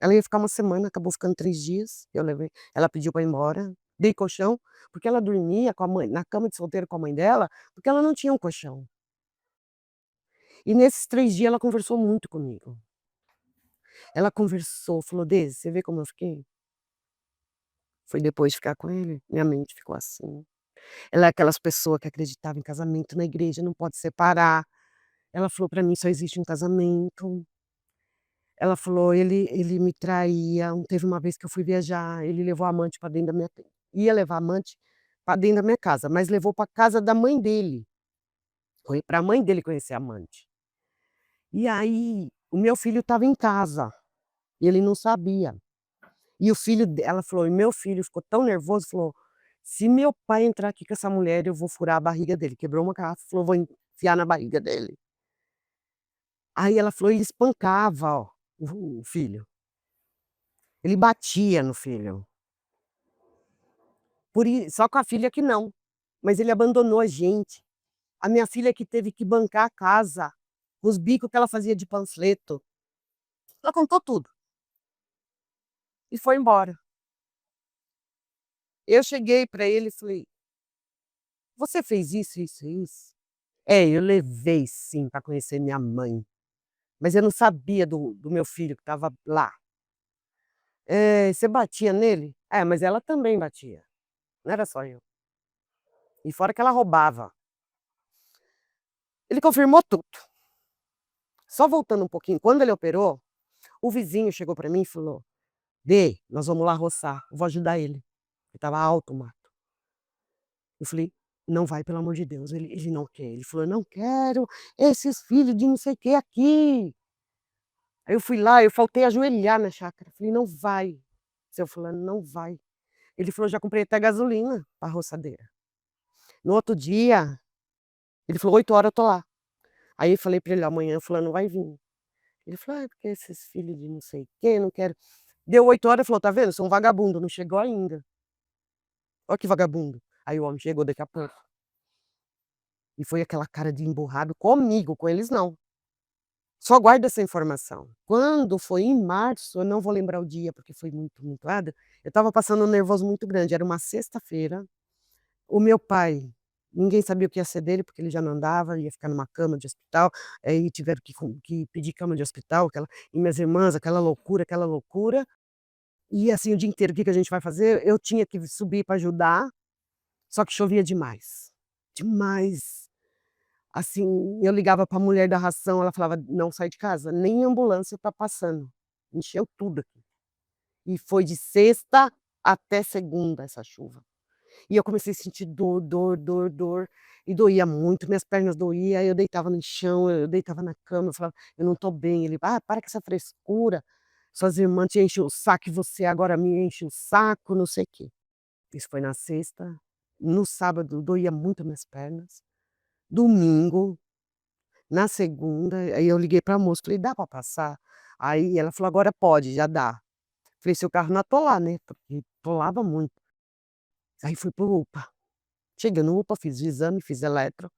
ela ia ficar uma semana, acabou ficando 3 dias, eu levei ela pediu para ir embora, dei colchão, porque ela dormia com a mãe na cama de solteiro com a mãe dela, porque ela não tinha um colchão. E nesses 3 dias ela conversou muito comigo. Ela conversou, falou: "Dê, você vê como eu fiquei?". Foi depois de ficar com ele, minha mente ficou assim. Ela é aquelas pessoa que acreditava em casamento na igreja, não pode separar. Ela falou pra mim: "Só existe um casamento". Ela falou: "Ele me traía, teve uma vez que eu fui viajar, ele levou a amante pra dentro da minha ca ia levar a amante pra dentro da minha casa, mas levou pra casa da mãe dele, foi pra mãe dele conhecer a amante. E aí, o meu filho estava em casa, e ele não sabia. E o filho de ela falou: "E meu filho ficou tão nervoso", falou: "Se meu pai entrar aqui com essa mulher, eu vou furar a barriga dele", quebrou uma garrafa, falou: "Vou enfiar na barriga dele". Aí ela falou: "Ele espancava, ó, o filho, ele batia no filho". Só com a filha que não, mas ele abandonou a gente. A minha filha que teve que bancar a casa, os bicos que ela fazia de panfleto. Ela contou tudo e foi embora. Eu cheguei pra ele e falei: "Você fez isso, isso e isso?". "É, eu levei sim pra conhecer minha mãe, mas eu não sabia do meu filho que estava lá". Você batia nele?". "É, mas ela também batia, não era só eu". E fora que ela roubava. Ele confirmou tudo. Só voltando um pouquinho, quando ele operou, o vizinho chegou pra mim e falou: "Bê, nós vamos lá roçar, eu vou ajudar ele". Porque estava alto o mato. Eu falei: "Não vai, pelo amor de Deus", ele não quer, ele falou: "Não quero esses filhos de não sei o que aqui". Aí eu fui lá, eu faltei ajoelhar na chácara, falei: "Não vai, seu fulano, não vai". Ele falou: "Já comprei até gasolina pra roçadeira". No outro dia, ele falou: 8 horas eu tô lá". Aí eu falei pra ele: "Amanhã o fulano vai vir". Ele falou: "Ah, porque esses filhos de não sei quê, não quero". Deu 8 horas, falou: "Tá vendo, eu sou um vagabundo, não chegou ainda". Ó que vagabundo. Aí o homem chegou daqui a pouco, e foi aquela cara de emburrado comigo, com eles não. Só guarda essa informação. Quando foi em março, eu não vou lembrar o dia, porque foi muito tumultuado, eu estava passando um nervoso muito grande, era uma sexta-feira, o meu pai, ninguém sabia o que ia ser dele, porque ele já não andava, ia ficar numa cama de hospital, aí tiveram que pedir cama de hospital, aquela e minhas irmãs, aquela loucura, e assim o dia inteiro, o que que a gente vai fazer? Eu tinha que subir para ajudar, só que chovia demais, demais. Assim, eu ligava para a mulher da ração, ela falava: "Não sai de casa, nem ambulância tá passando". Encheu tudo aqui. E foi de sexta até segunda essa chuva. E eu comecei a sentir dor, dor, dor, dor, e doía muito, minhas pernas doía, aí eu deitava no chão, eu deitava na cama, eu falava: "Eu não tô bem". Ele: "Ah, para com essa frescura, suas irmãs te enchem o saco e você agora me enche o saco, não sei o quê". Isso foi na sexta, no sábado doía muito minhas pernas, domingo, na segunda, aí eu liguei pra moça, falei: "Dá pra passar?". Aí ela falou: "Agora pode, já dá". Falei: "Se o carro não atolar, né", porque atolava muito. Aí fui para o UPA. Cheguei no UPA, fiz o exame, fiz eletro.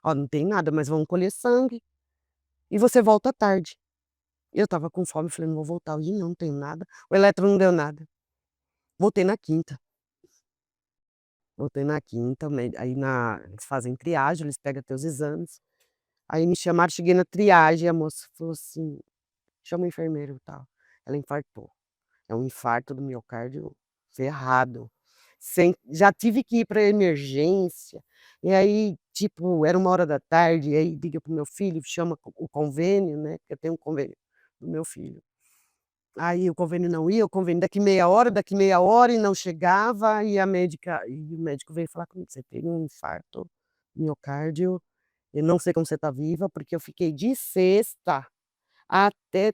"Ó, não tem nada, mas vamos colher sangue e você volta à tarde". Eu estava com fome, falei: "Não vou voltar hoje não, não tenho nada". O eletro não deu nada. Voltei na quinta. Voltei na quinta, aí eles fazem triagem, eles pegam teus exames. Aí me chamaram, cheguei na triagem, a moça falou assim: "Chama o enfermeiro e tal". Ela infartou. É um infarto do miocárdio ferrado. Já tive que ir pra emergência, e aí, tipo, era 13h, e aí liga para o meu filho, chama o convênio, né, porque eu tenho um convênio do meu filho. Aí o convênio não ia, o convênio daqui meia hora e não chegava, e o médico veio falar comigo: "Você teve um infarto miocárdio, eu não sei como você está viva, porque eu fiquei de sexta até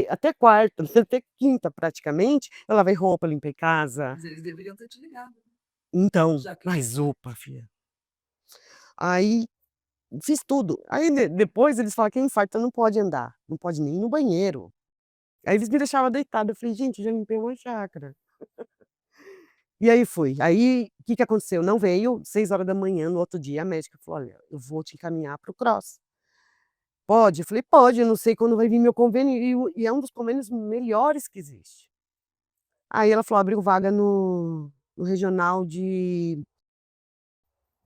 até quarta, até quinta praticamente, eu lavei roupa, limpei casa". Mas eles deveriam ter te ligado, né, Então, já que mas opa filha. Aí fiz tudo. Aí depois eles falaram que infarto não pode andar, não pode nem ir no banheiro. Aí eles me deixavam deitada, eu falei: "Gente, eu já limpei uma chácara". E aí fui. Aí, o que que aconteceu? Não veio, 6h no outro dia a médica falou: "Olha, eu vou te encaminhar para o cross". "Pode?" Eu falei: "Pode, eu não sei quando vai vir meu convênio", e é um dos convênios melhores que existe. Aí ela falou: "Abriu vaga no regional de",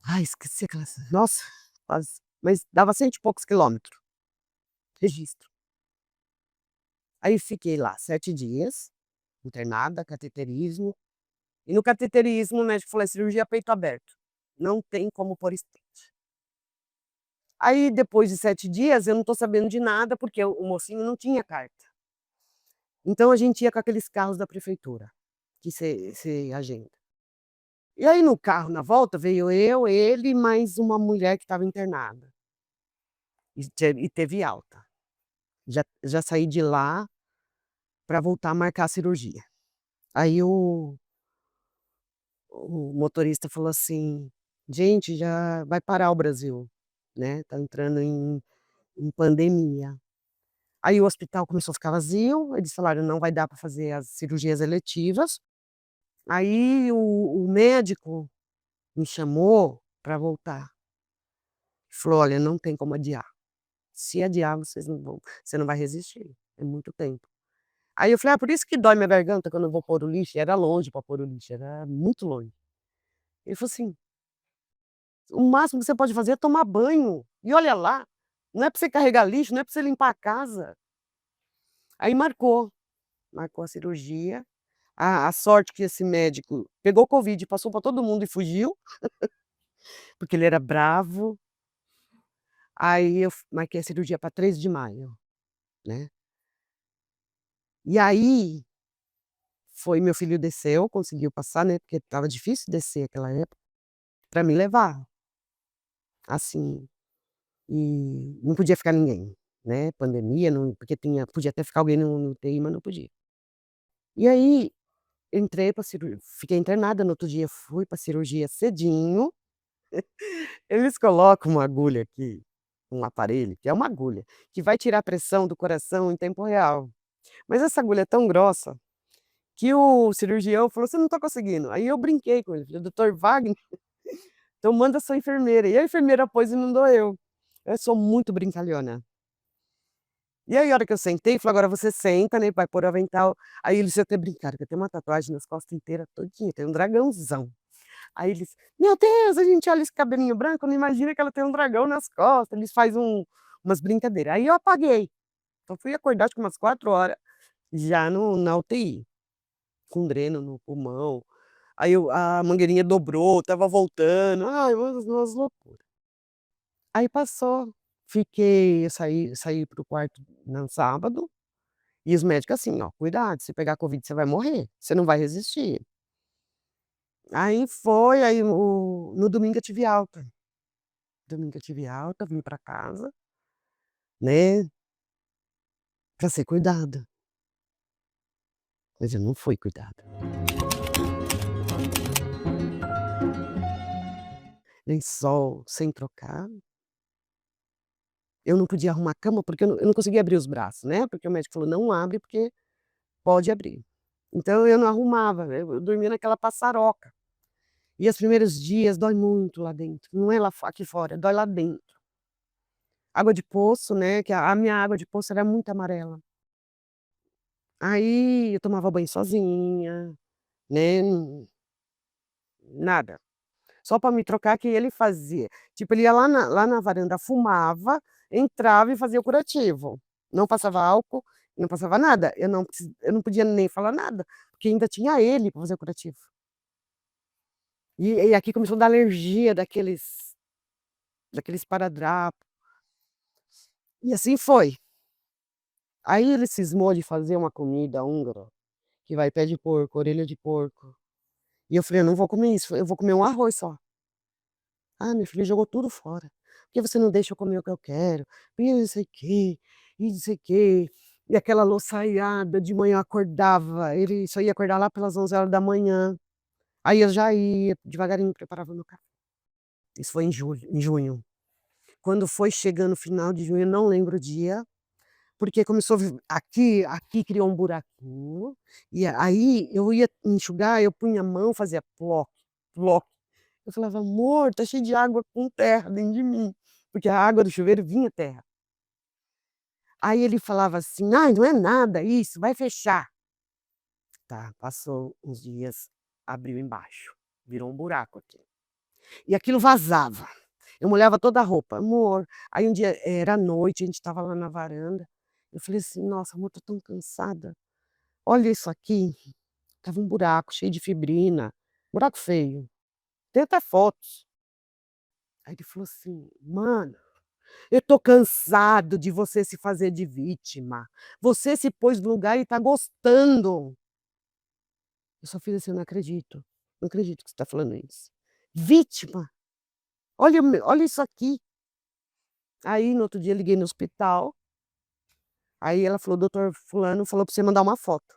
ai, esqueci aquela nossa, quase, mas dava cento e poucos quilômetros, registro. Aí fiquei lá 7 dias, internada, cateterismo, e no cateterismo o médico falou: "É cirurgia peito aberto, não tem como pôr stent". Aí depois de 7 dias eu não tô sabendo de nada, porque o mocinho não tinha carta. Então a gente ia com aqueles carros da prefeitura, que você agenda. E aí no carro na volta veio eu, ele e mais uma mulher que estava internada, e teve alta. Já saí de lá para voltar a marcar a cirurgia. Aí o motorista falou assim: "Gente, já vai parar o Brasil, né, tá entrando em pandemia". Aí o hospital começou a ficar vazio, eles falaram: "Não vai dar para fazer as cirurgias eletivas". Aí o médico me chamou para voltar. Falou: "Olha, não tem como adiar. Se adiar, você não vai resistir, é muito tempo". Aí eu falei: "Ah, por isso que dói minha garganta quando eu vou pôr o lixo", e era longe para pôr o lixo, era muito longe. Ele falou assim: "O máximo que você pode fazer é tomar banho, e olha lá, não é para você carregar lixo, não é para você limpar a casa". Aí marcou a cirurgia, a sorte que esse médico pegou covid, passou para todo mundo e fugiu, porque ele era bravo. Aí eu marquei a cirurgia para 13 de maio, né. E aí foi meu filho desceu, conseguiu passar, né, porque estava difícil descer aquela época, para me levar, assim, e não podia ficar ninguém, né, pandemia, não porque podia até ficar alguém no UTI, mas não podia. E aí, entrei pra fiquei internada, no outro dia fui pra cirurgia cedinho, eles colocam uma agulha aqui, um aparelho, que é uma agulha, que vai tirar a pressão do coração em tempo real. Mas essa agulha é tão grossa que o cirurgião falou: "Você não tá conseguindo". Aí eu brinquei com ele, falei: "Doutor Wagner, então manda sua enfermeira". E a enfermeira pôs e não doeu. Eu sou muito brincalhona. E aí a hora que eu sentei, falou: "Agora você senta, né, vai pôr o avental". Aí eles até brincaram, que eu tenho uma tatuagem nas costas inteira todinha, tem um dragãozão. Aí eles: "Meu Deus, a gente olha esse cabelinho branco, não imagina que ela tem um dragão nas costas", eles faz umas brincadeiras. Aí eu apaguei, então fui acordar acho que umas 4 horas, já no na UTI, com dreno no pulmão, aí a mangueirinha dobrou, estava voltando, ai, umas loucura. Aí passou, fiquei eu saí para o quarto no sábado, e os médicos assim: "Ó, cuidado, se pegar covid você vai morrer, você não vai resistir". Aí foi, aí no domingo eu tive alta. Domingo eu tive alta, vim pra casa, né, pra ser cuidada, mas eu não fui cuidada. Lençol sem trocar, eu não podia arrumar a cama, porque eu não conseguia abrir os braços, né, porque o médico falou: "Não abre, porque pode abrir". Então eu não arrumava, eu dormia naquela passaroca. E os primeiros dias dói muito lá dentro, não é lá aqui fora, dói lá dentro. Água de poço, né, que a minha água de poço era muito amarela. Aí eu tomava banho sozinha, né, nada. Só para me trocar que ele fazia. Tipo, ele ia lá na varanda, fumava, entrava e fazia o curativo. Não passava álcool, não passava nada. Eu não podia nem falar nada, porque ainda tinha ele para fazer o curativo. E aqui começou a dar alergia daqueles esparadrapo, e assim foi. Aí ele cismou de fazer uma comida húngara, que vai pé de porco, orelha de porco, e eu falei: "Eu não vou comer isso, eu vou comer um arroz só". Ah, meu filho jogou tudo fora. "Por que você não deixa eu comer o que eu quero? E não sei quê, e não sei quê". E aquela louçaiada, de manhã eu acordava, ele só ia acordar lá pelas 11 horas da manhã. Aí eu já ia devagarinho, preparava meu café. Isso foi em junho. Quando foi chegando o final de junho, eu não lembro o dia, porque começou a aqui criou um buraquinho, e aí eu ia enxugar, eu punha a mão, fazia ploc, ploc. Eu falava: "Amor, tá cheio de água com terra dentro de mim", porque a água do chuveiro vinha terra. Aí ele falava assim: "Ai, não é nada isso, vai fechar". Tá, passou uns dias, abriu embaixo, virou um buraco aqui. E aquilo vazava. Eu molhava toda a roupa: "Amor", aí um dia era à noite, a gente estava lá na varanda, eu falei assim: "Nossa, amor, tô tão cansada, olha isso aqui", estava um buraco cheio de fibrina, buraco feio, tem até fotos. Aí ele falou assim: "Mano, eu tô cansado de você se fazer de vítima. Você se pôs no lugar e tá gostando". Eu só fiz assim: "Eu não acredito, não acredito que você tá falando isso". Vítima, olha isso aqui. Aí no outro dia liguei no hospital, aí ela falou: "Doutor fulano falou pra você mandar uma foto".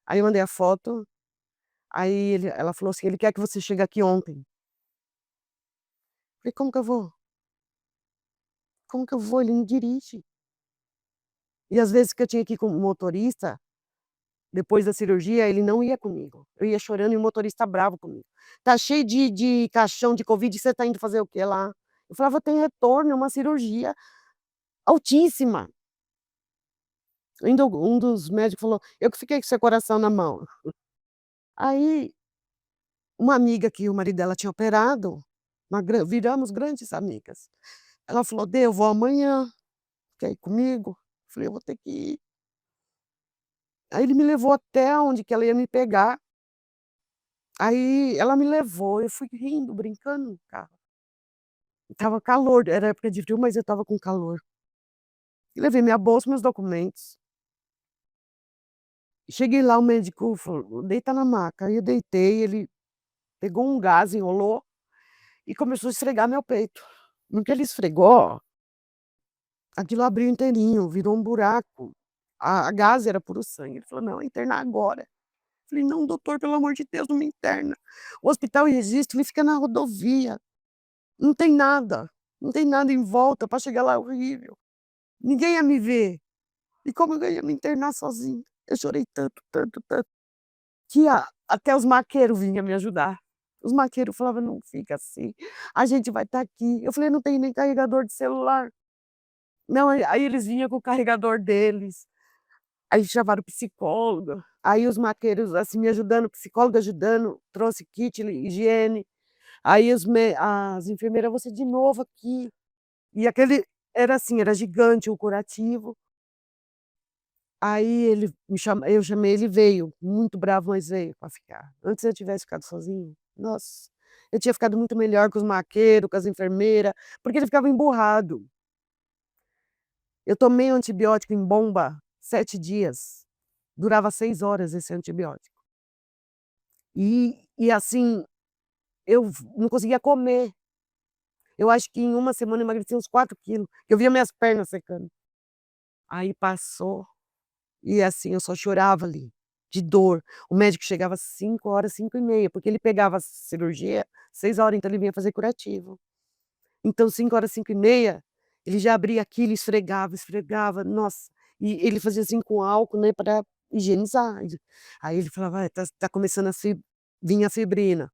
Aí eu mandei a foto, aí ela falou assim: "Ele quer que você chegue aqui ontem". Falei: "Como que eu vou? Como que eu vou? Ele não dirige". E às vezes que eu tinha que ir com o motorista, depois da cirurgia, ele não ia comigo. Eu ia chorando e o motorista bravo comigo. "Tá cheio de caixão de covid, você tá indo fazer o quê lá?". Eu falava: "Tem retorno, é uma cirurgia altíssima". Ainda um dos médicos falou: "Eu que fiquei com seu coração na mão". Aí, uma amiga que o marido dela tinha operado, viramos grandes amigas. Ela falou: "Dê, eu vou amanhã, quer ir comigo?". Falei: "Eu vou ter que ir". Aí ele me levou até onde que ela ia me pegar. Aí ela me levou, eu fui rindo, brincando no carro. Estava calor, era época de frio, mas eu estava com calor. Levei minha bolsa, meus documentos. Cheguei lá, o médico falou: "Deita na maca". Aí eu deitei, ele pegou um gás, enrolou e começou a esfregar meu peito. No que ele esfregou, aquilo abriu inteirinho, virou um buraco. A gaze era puro sangue. Ele falou: "Não, internar agora". Falei: "Não, doutor, pelo amor de Deus, não me interna. O hospital em Registro, ele fica na rodovia, não tem nada, não tem nada em volta, para chegar lá é horrível. Ninguém ia me ver. E como eu ia me internar sozinha?". Eu chorei tanto, tanto, tanto. que até os maqueiro vinha me ajudar. Os maqueiro falava: "Não fica assim, a gente vai estar aqui". Eu falei: "Não tem nem carregador de celular". Não, aí eles vinham com o carregador deles, aí chamaram psicóloga, aí os maqueiros, assim, me ajudando, psicóloga ajudando, trouxe kit higiene, aí as enfermeiras: "Você de novo aqui". E aquele era assim, era gigante o curativo. Aí eu chamei, ele veio, muito bravo, mas veio pra ficar. Antes eu tivesse ficado sozinho, nossa, eu tinha ficado muito melhor com os maqueiro, com as enfermeira, porque ele ficava emburrado. Eu tomei antibiótico em bomba 7 dias, durava 6 horas esse antibiótico. E assim, eu não conseguia comer. Eu acho que em uma semana eu emagreci uns 4 quilos, que eu via minhas pernas secando. Aí passou. E assim, eu só chorava ali, de dor. O médico chegava às 5 horas, 5h30, porque ele pegava a cirurgia 6 horas, então ele vinha fazer curativo. Então 5 horas, 5h30, ele já abria aquilo, esfregava, esfregava, nossa, e ele fazia assim com álcool, né, para higienizar. Aí ele falava: "Ah, tá começando a vir a fibrina,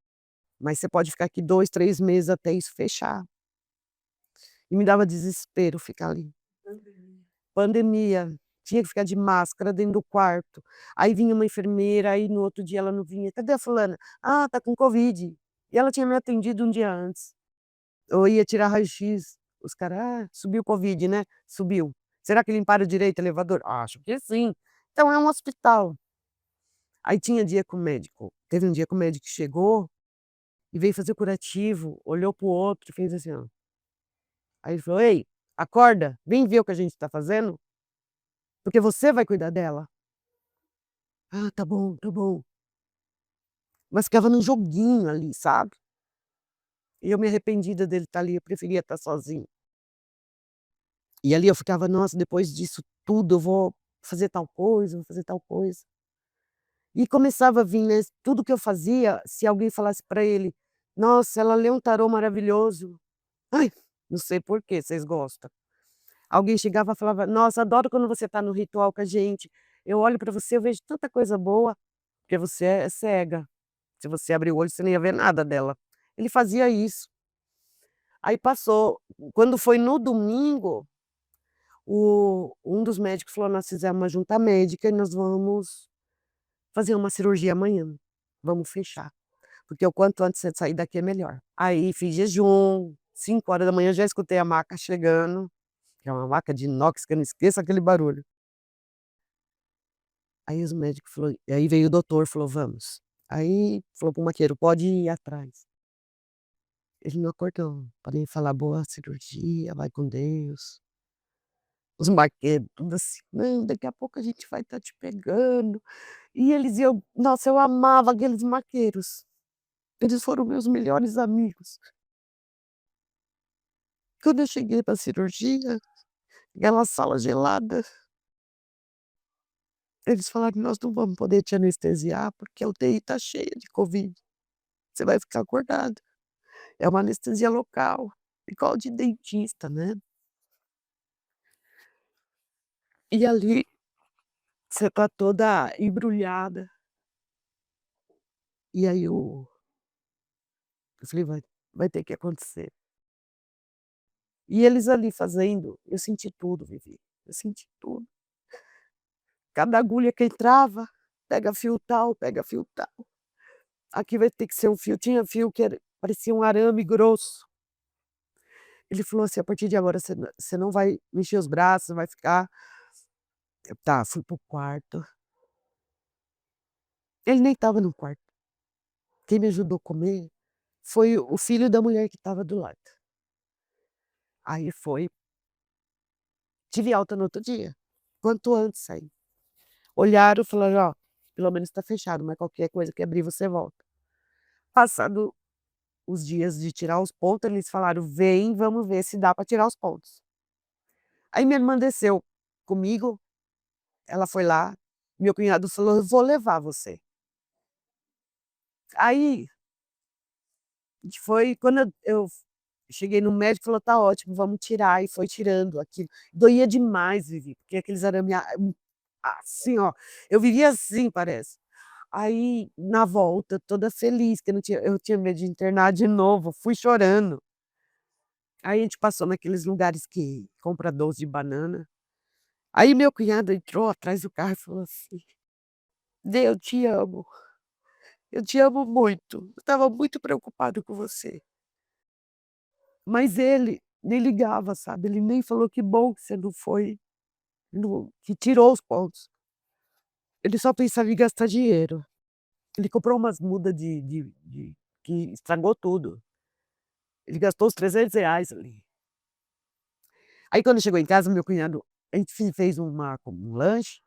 mas você pode ficar aqui 2, 3 meses até isso fechar". E me dava desespero ficar ali. Pandemia. Pandemia, tinha que ficar de máscara dentro do quarto, aí vinha uma enfermeira, aí no outro dia ela não vinha: "Cadê a fulana?", "Ah, tá com covid", e ela tinha me atendido um dia antes. Eu ia tirar raio-x, os caras: "Ah, subiu covid, né?", "Subiu". "Será que limparam direito o elevador?", "Acho que sim". Então é um hospital. Aí tinha dia que o médico teve um dia que o médico chegou e veio fazer o curativo, olhou para o outro e fez assim, ó. Aí ele falou: "Ei, acorda, vem ver o que a gente tá fazendo, porque você vai cuidar dela". "Ah, tá bom, tá bom". Mas ficava num joguinho ali, sabe. E eu me arrependida dele estar ali, eu preferia estar sozinha. E ali eu ficava: "Nossa, depois disso tudo eu vou fazer tal coisa, vou fazer tal coisa". E começava a vir, né, tudo que eu fazia, se alguém falasse pra ele: "Nossa, ela lê um tarô maravilhoso". Ai, não sei por que vocês gostam. Alguém chegava e falava: "Nossa, adoro quando você tá no ritual com a gente. Eu olho pra você, eu vejo tanta coisa boa", porque você é cega. Se você abrir o olho, você não ia ver nada dela. Ele fazia isso. Aí passou. Quando foi no domingo, um dos médicos falou: "Nós fizemos uma junta médica e nós vamos fazer uma cirurgia amanhã. Vamos fechar, porque o quanto antes você sair daqui é melhor". Aí fiz jejum, 5 horas da manhã já escutei a maca chegando, que é uma maca de inox que eu não esqueço aquele barulho. Aí os médicos falou aí veio o doutor, falou: "Vamos". Aí falou para o maqueiro: "Pode ir atrás". Ele não acordou, para mim falar: "Boa cirurgia, vai com Deus". Os maquedos tudo assim: "Não, daqui a pouco a gente vai estar te pegando". E eles iam, nossa, eu amava aqueles maqueiros. Eles foram meus melhores amigos. Quando eu cheguei pra cirurgia, aquela sala gelada, eles falaram: "Nós não vamos poder te anestesiar, porque a UTI tá cheia de covid. Você vai ficar acordado. É uma anestesia local, igual de dentista, né". E ali você tá toda embrulhada. E aí eu falei: "Vai ter que acontecer". E eles ali fazendo, eu senti tudo, Vivi, eu senti tudo. Cada agulha que entrava, pega fio tal, pega fio tal. Aqui vai ter que ser um fio, tinha fio que parecia um arame grosso. Ele falou assim: "A partir de agora você não vai mexer os braços, vai ficar". Eu tá, fui para o quarto. Ele nem estava no quarto. Quem me ajudou a comer foi o filho da mulher que estava do lado. Aí foi, tive alta no outro dia, quanto antes sair. Olharam e falaram: "Ó, pelo menos tá fechado, mas qualquer coisa que abrir você volta". Passado os dias de tirar os pontos, eles falaram: "Vem, vamos ver se dá para tirar os pontos". Aí minha irmã desceu comigo, ela foi lá, meu cunhado falou: "Eu vou levar você". Aí, foi quando eu cheguei no médico, falou: "Tá ótimo, vamos tirar", e foi tirando aquilo. Doía demais, Vivi, porque aqueles arame assim, ó, eu vivia assim parece. Aí, na volta, toda feliz, que eu tinha medo de internar de novo, fui chorando. Aí a gente passou naqueles lugares que compra doce de banana. Aí meu cunhado entrou atrás do carro e falou assim: "Dê, eu te amo muito, eu estava muito preocupado com você". Mas ele nem ligava, sabe, ele nem falou: "Que bom que você não foi, que tirou os pontos". Ele só pensava em gastar dinheiro. Ele comprou umas muda de que estragou tudo. Ele gastou os R$ 300 ali. Aí quando chegou em casa, meu cunhado a gente fez um lanche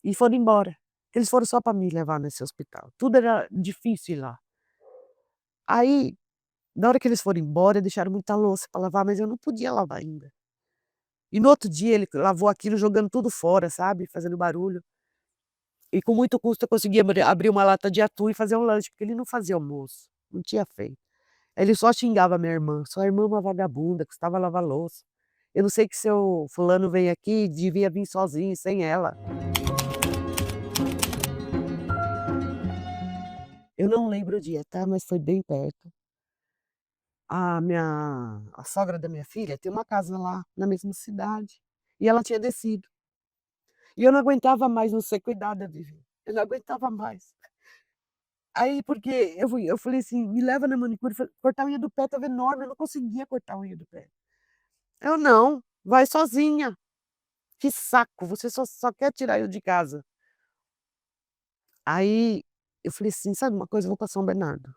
e foram embora. Eles foram só para me levar nesse hospital. Tudo era difícil lá. Aí, na hora que eles foram embora, deixaram muita louça para lavar, mas eu não podia lavar ainda. E no outro dia ele lavou aquilo jogando tudo fora, sabe, fazendo barulho. E com muito custo eu consegui abrir uma lata de atum e fazer um lanche, porque ele não fazia almoço, não tinha feito. Ele só xingava minha irmã: "Sua irmã é uma vagabunda, custava lavar louça. Eu não sei que seu fulano veio aqui, devia vir sozinho, sem ela". Eu não lembro o dia, tá, mas foi bem perto. A sogra da minha filha tem uma casa lá, na mesma cidade, e ela tinha descido. E eu não aguentava mais não ser cuidada, Vivi, eu não aguentava mais. Aí porque eu falei assim: "Me leva na manicure", cortar a unha do pé estava enorme, eu não conseguia cortar a unha do pé. Eu: "Não, vai sozinha, que saco, você só quer tirar eu de casa". Aí eu falei assim: "Sabe uma coisa, eu vou para São Bernardo,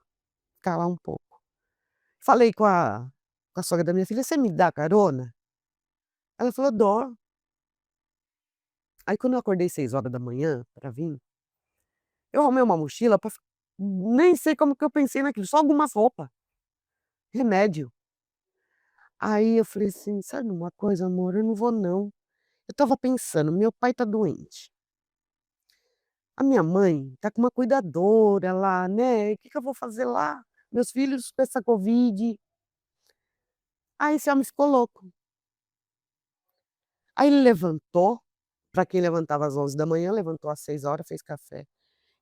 ficar lá um pouco". Falei com a sogra da minha filha: "Você me dá carona?". Ela falou: "Dou". Aí quando eu acordei 6 horas da manhã para vir, eu arrumei uma mochila pra nem sei como que eu pensei naquilo, só algumas roupa, remédio. Aí eu falei assim: "Sabe uma coisa, amor, eu não vou não". Eu estava pensando, meu pai tá doente, a minha mãe tá com uma cuidadora lá, né, o que que eu vou fazer lá? Meus filhos com essa covid. Aí esse homem ficou louco. Aí ele levantou, pra quem levantava às 11 da manhã, levantou às 6 horas, fez café.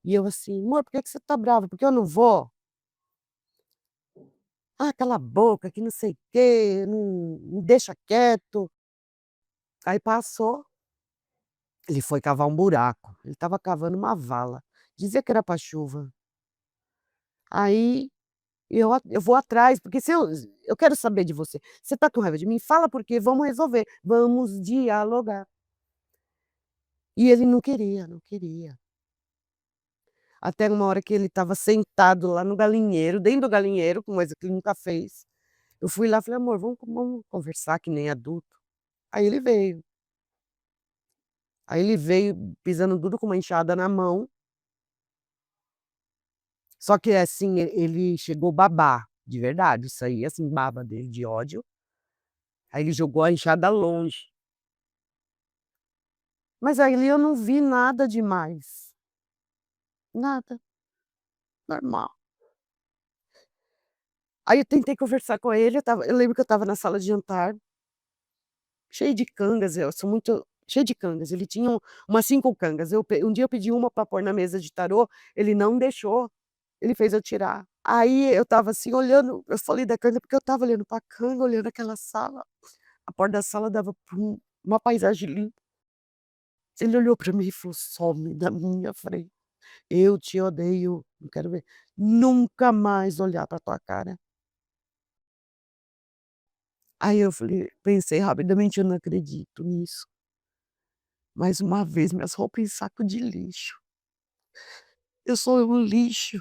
E eu assim: "Amor, por que que você tá brava? Porque eu não vou?". "Ah, cala a boca, que não sei o quê, não me deixa quieto". Aí passou, ele foi cavar um buraco, ele estava cavando uma vala, dizia que era pra chuva. Aí eu vou atrás, porque se eu quero saber de você, você tá com raiva de mim? Fala porque vamos resolver, vamos dialogar. E ele não queria, não queria. Até uma hora que ele estava sentado lá no galinheiro, dentro do galinheiro, coisa que ele nunca fez. Eu fui lá e falei: "Amor, vamos conversar que nem adulto". Aí ele veio. Aí ele veio pisando duro com uma enxada na mão, só que assim, ele chegou a babar, de verdade, isso aí, assim, baba dele de ódio. Aí ele jogou a enxada longe. Mas ali eu não vi nada demais, nada, normal. Aí eu tentei conversar com ele, eu lembro que eu estava na sala de jantar, cheio de cangas, eu sou muito cheia de cangas, ele tinha umas 5 cangas, um dia eu pedi uma para pôr na mesa de tarô, ele não deixou, ele fez eu tirar. Aí eu estava assim olhando, eu falei da canga, porque eu estava olhando pra canga, olhando aquela sala, a porta da sala dava pra uma paisagem linda. Ele olhou pra mim e falou: "Some da minha frente, eu te odeio, não quero ver nunca mais olhar pra tua cara". Aí eu falei pensei rapidamente: "Eu não acredito nisso". Mais uma vez minhas roupas em saco de lixo. Eu sou um lixo.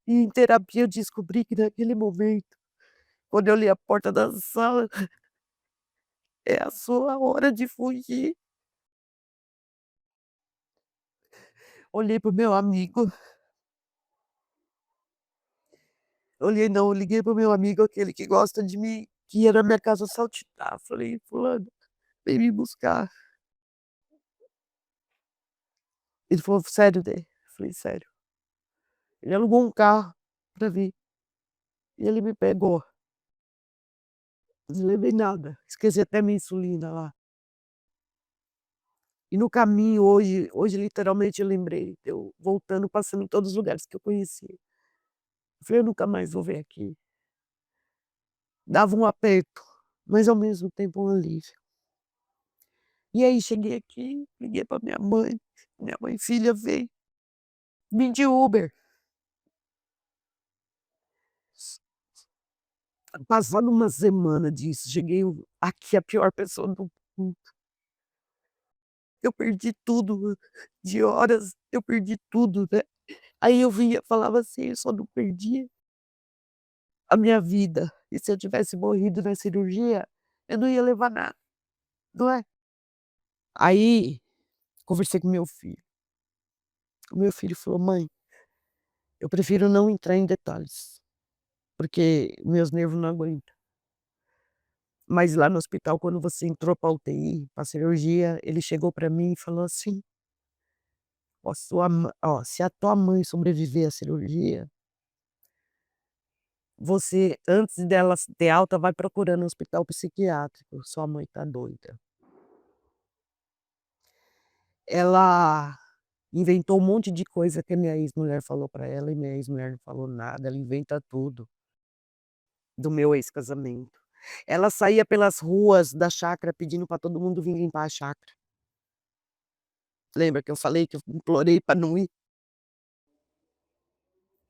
E em terapia eu descobri que naquele momento, quando eu li a porta da sala, é a sua hora de fugir. Olhei para o meu amigo, olhei não, eu liguei para o meu amigo, aquele que gosta de mim, que ia na minha casa saltitar, falei: "Fulano, vem me buscar". Ele falou: "Sério, Dê?". Falei: "Sério". Ele alugou um carro pra vir, e ele me pegou. Não levei nada, esqueci até minha insulina lá. E no caminho hoje literalmente eu lembrei, eu voltando, passando em todos os lugares que eu conhecia. Eu falei: "Eu nunca mais vou vir aqui". Dava um aperto, mas ao mesmo tempo um alívio. E aí cheguei aqui, liguei para minha mãe: "Filha, vem". Vim de Uber. Passando uma semana disso, cheguei aqui a pior pessoa do mundo. Eu perdi tudo, de horas, eu perdi tudo, né. Aí eu vinha, falava assim: "Eu só não perdi a minha vida, e se eu tivesse morrido na cirurgia, eu não ia levar nada, não é?". Aí, conversei com meu filho. O meu filho falou: "Mãe, eu prefiro não entrar em detalhes, porque meus nervos não aguentam. Mas lá no hospital, quando você entrou pra UTI, pra cirurgia, ele chegou pra mim e falou assim: "Ó, sua mã ó, se a tua mãe sobreviver à cirurgia, você, antes dela ter alta, vai procurando um hospital psiquiátrico, sua mãe tá doida". Ela inventou um monte de coisa que a minha ex-mulher falou pra ela e minha ex-mulher não falou nada, ela inventa tudo, do meu ex-casamento. Ela saía pelas ruas da chácara pedindo pra todo mundo vir limpar a chácara. Lembra que eu falei que eu implorei pra não ir?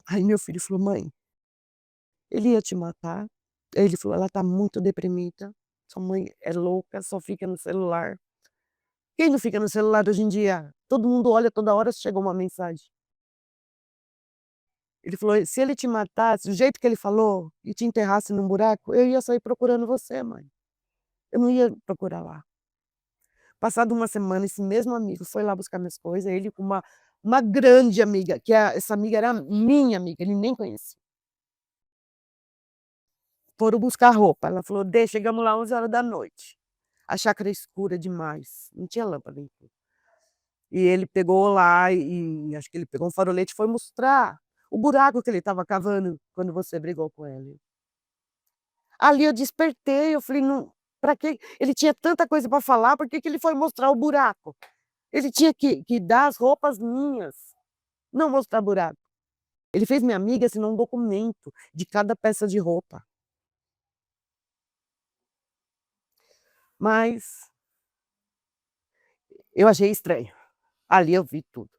Aí meu filho falou: "Mãe, ele ia te matar". Aí ele falou: "Ela tá muito deprimida, sua mãe é louca, só fica no celular". Quem não fica no celular hoje em dia? Todo mundo olha, toda hora chega uma mensagem. Ele falou: "Se ele te matasse, do jeito que ele falou, e te enterrasse num buraco, eu ia sair procurando você, mãe. Eu não ia procurar lá". Passado uma semana, esse mesmo amigo foi lá buscar minhas coisas, ele com uma grande amiga, que essa amiga era minha amiga, ele nem conhecia. Foram buscar roupa, ela falou: "Dê", chegamos lá 11 horas da noite. A chácara é escura demais, não tinha lâmpada em tudo. E ele pegou lá e acho que ele pegou um farolete e foi mostrar o buraco que ele estava cavando quando você brigou com ele. Ali eu despertei, eu falei: "Não, pra quê?". Ele tinha tanta coisa para falar, por que que ele foi mostrar o buraco? Ele tinha que dar as roupas minhas, não mostrar buraco. Ele fez minha amiga assinar um documento de cada peça de roupa. Mas eu achei estranho. Ali eu vi tudo.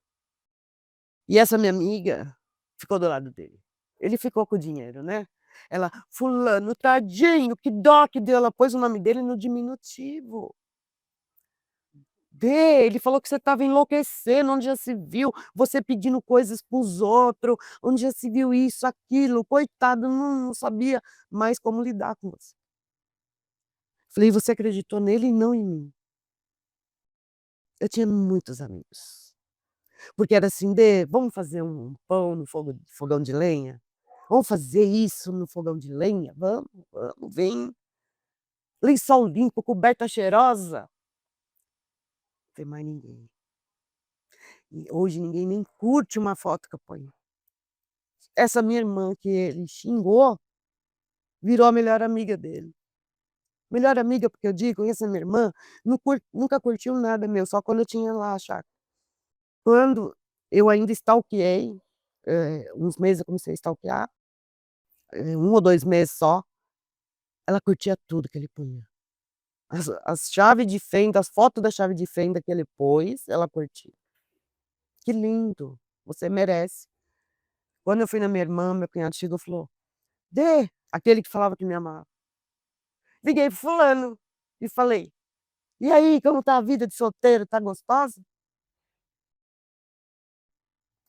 E essa minha amiga ficou do lado dele. Ele ficou com o dinheiro, né. Ela: "Fulano, tadinho, que dó que deu", ela pôs o nome dele no diminutivo. "Dê, ele falou que você estava enlouquecendo, onde já se viu, você pedindo coisas para os outros, onde já se viu isso, aquilo, coitado, não sabia mais como lidar com você". Falei: "Você acreditou nele e não em mim". Eu tinha muitos amigos. Porque era assim: "Dê, vamos fazer um pão no fogão de lenha? Vamos fazer isso no fogão de lenha? Vamos, vamos, vem. Lençol limpo, coberta cheirosa". Não tem mais ninguém. E hoje ninguém nem curte uma foto que eu ponho. Essa minha irmã que ele xingou, virou a melhor amiga dele. Melhor amiga, porque eu digo, essa minha irmã nunca curtiu nada meu, só quando eu tinha lá a chácara. Quando eu ainda stalkeei, uns meses eu comecei a stalkear, 1 ou 2 meses só. Ela curtia tudo que ele punha. As chave de fenda, as fotos da chave de fenda que ele pôs, ela curtia. "Que lindo, você merece". Quando eu fui na minha irmã, meu cunhado chegou e falou: "Dê", aquele que falava que me amava. Liguei para fulano e falei: "E aí, como tá a vida de solteiro, tá gostosa?".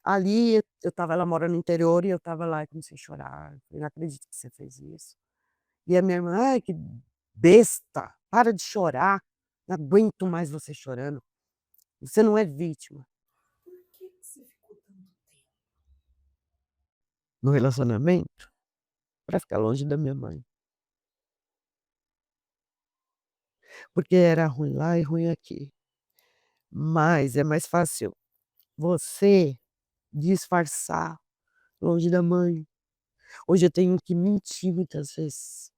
Ali eu estava, ela mora no interior e eu estava lá e comecei a chorar, eu "Não acredito que você fez isso". E a minha irmã: "Ai, que besta, para de chorar, não aguento mais você chorando". Você não é vítima. Por que que você ficou tanto tempo? No relacionamento, para ficar longe da minha mãe. Porque era ruim lá e ruim aqui. Mas é mais fácil você disfarçar longe da mãe. Hoje eu tenho que mentir muitas vezes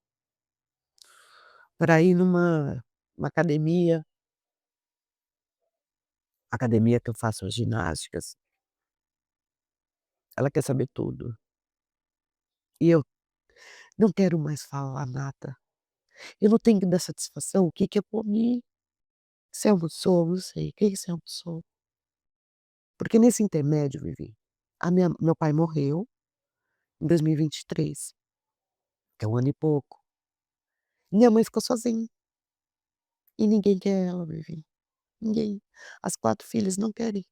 para ir numa academia, academia que eu faço as ginásticas, ela quer saber tudo. E eu não quero mais falar nada. Eu não tenho que dar satisfação o que que eu comi. Você almoçou? Não sei. O que que você almoçou? Porque nesse intermédio, Vivi, a minha meu pai morreu em 2023, que é um ano e pouco. Minha mãe ficou sozinha e ninguém quer ela, Vivi, ninguém. As 4 filhas não querem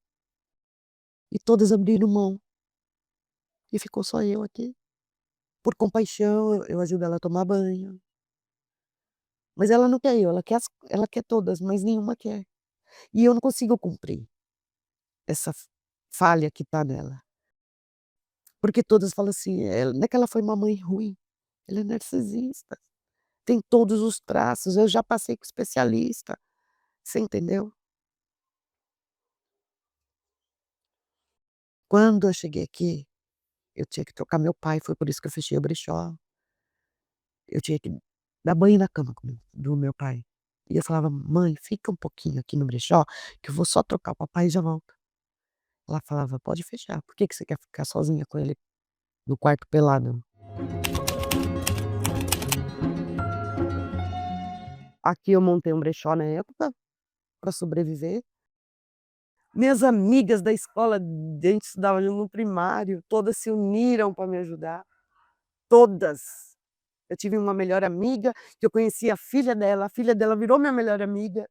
e todas abriram mão e ficou só eu aqui. Por compaixão, eu ajudo ela a tomar banho, mas ela não quer eu, ela quer todas, mas nenhuma quer. E eu não consigo cumprir essa falha que tá nela, porque todas falam assim: não é que ela foi uma mãe ruim, ela é narcisista, tem todos os traços, eu já passei com especialista", você entendeu? Quando eu cheguei aqui, eu tinha que trocar meu pai, foi por isso que eu fechei o brechó. Eu tinha que dar banho na cama do meu pai. E eu falava: "Mãe, fica um pouquinho aqui no brechó, que eu vou só trocar o papai e já volto". Ela falava: "Pode fechar, por que que você quer ficar sozinha com ele no quarto pelado?". Aqui eu montei um brechó na época, para sobreviver. Minhas amigas da escola, a gente estudava junto no primário, todas se uniram para me ajudar, todas. Eu tive uma melhor amiga, que eu conheci a filha dela virou minha melhor amiga.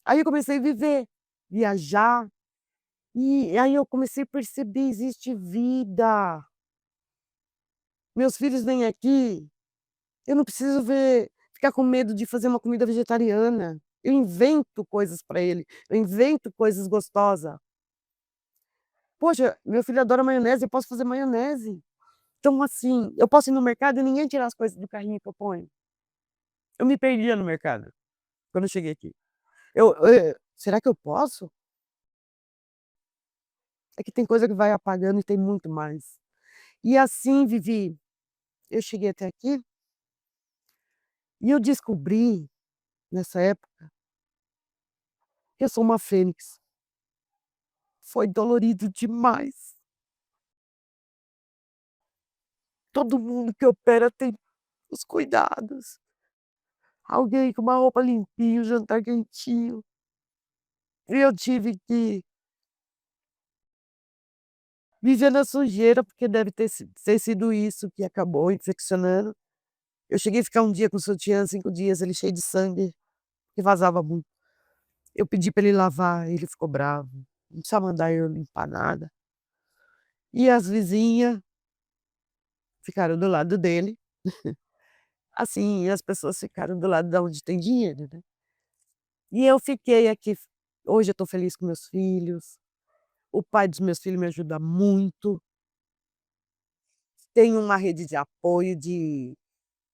Aí eu comecei a viver, viajar, e aí eu comecei a perceber, existe vida. Meus filhos vêm aqui, eu não preciso ficar com medo de fazer uma comida vegetariana. Eu invento coisas para ele, eu invento coisas gostosa. Poxa, meu filho adora maionese, eu posso fazer maionese. Então assim, eu posso ir no mercado e ninguém tirar as coisas do carrinho que eu ponho. Eu me perdia no mercado, quando eu cheguei aqui. Será que eu posso? É que tem coisa que vai apagando e tem muito mais. E assim, Vivi, eu cheguei até aqui e eu descobri, nessa época, que eu sou uma fênix. Foi dolorido demais. Todo mundo que opera tem os cuidados. Alguém com uma roupa limpinha, um jantar quentinho. E eu tive que viver na sujeira, porque deve ter sido isso que acabou infeccionando. Eu cheguei a ficar um dia com o sutiã, 5 dias, ele cheio de sangue, que vazava muito. Eu pedi para ele lavar, ele ficou bravo, não precisa mandar eu limpar nada. E as vizinhas ficaram do lado dele, assim, as pessoas ficaram do lado da onde tem dinheiro, né. E eu fiquei aqui, hoje eu estou feliz com meus filhos, o pai dos meus filhos me ajuda muito, tenho uma rede de apoio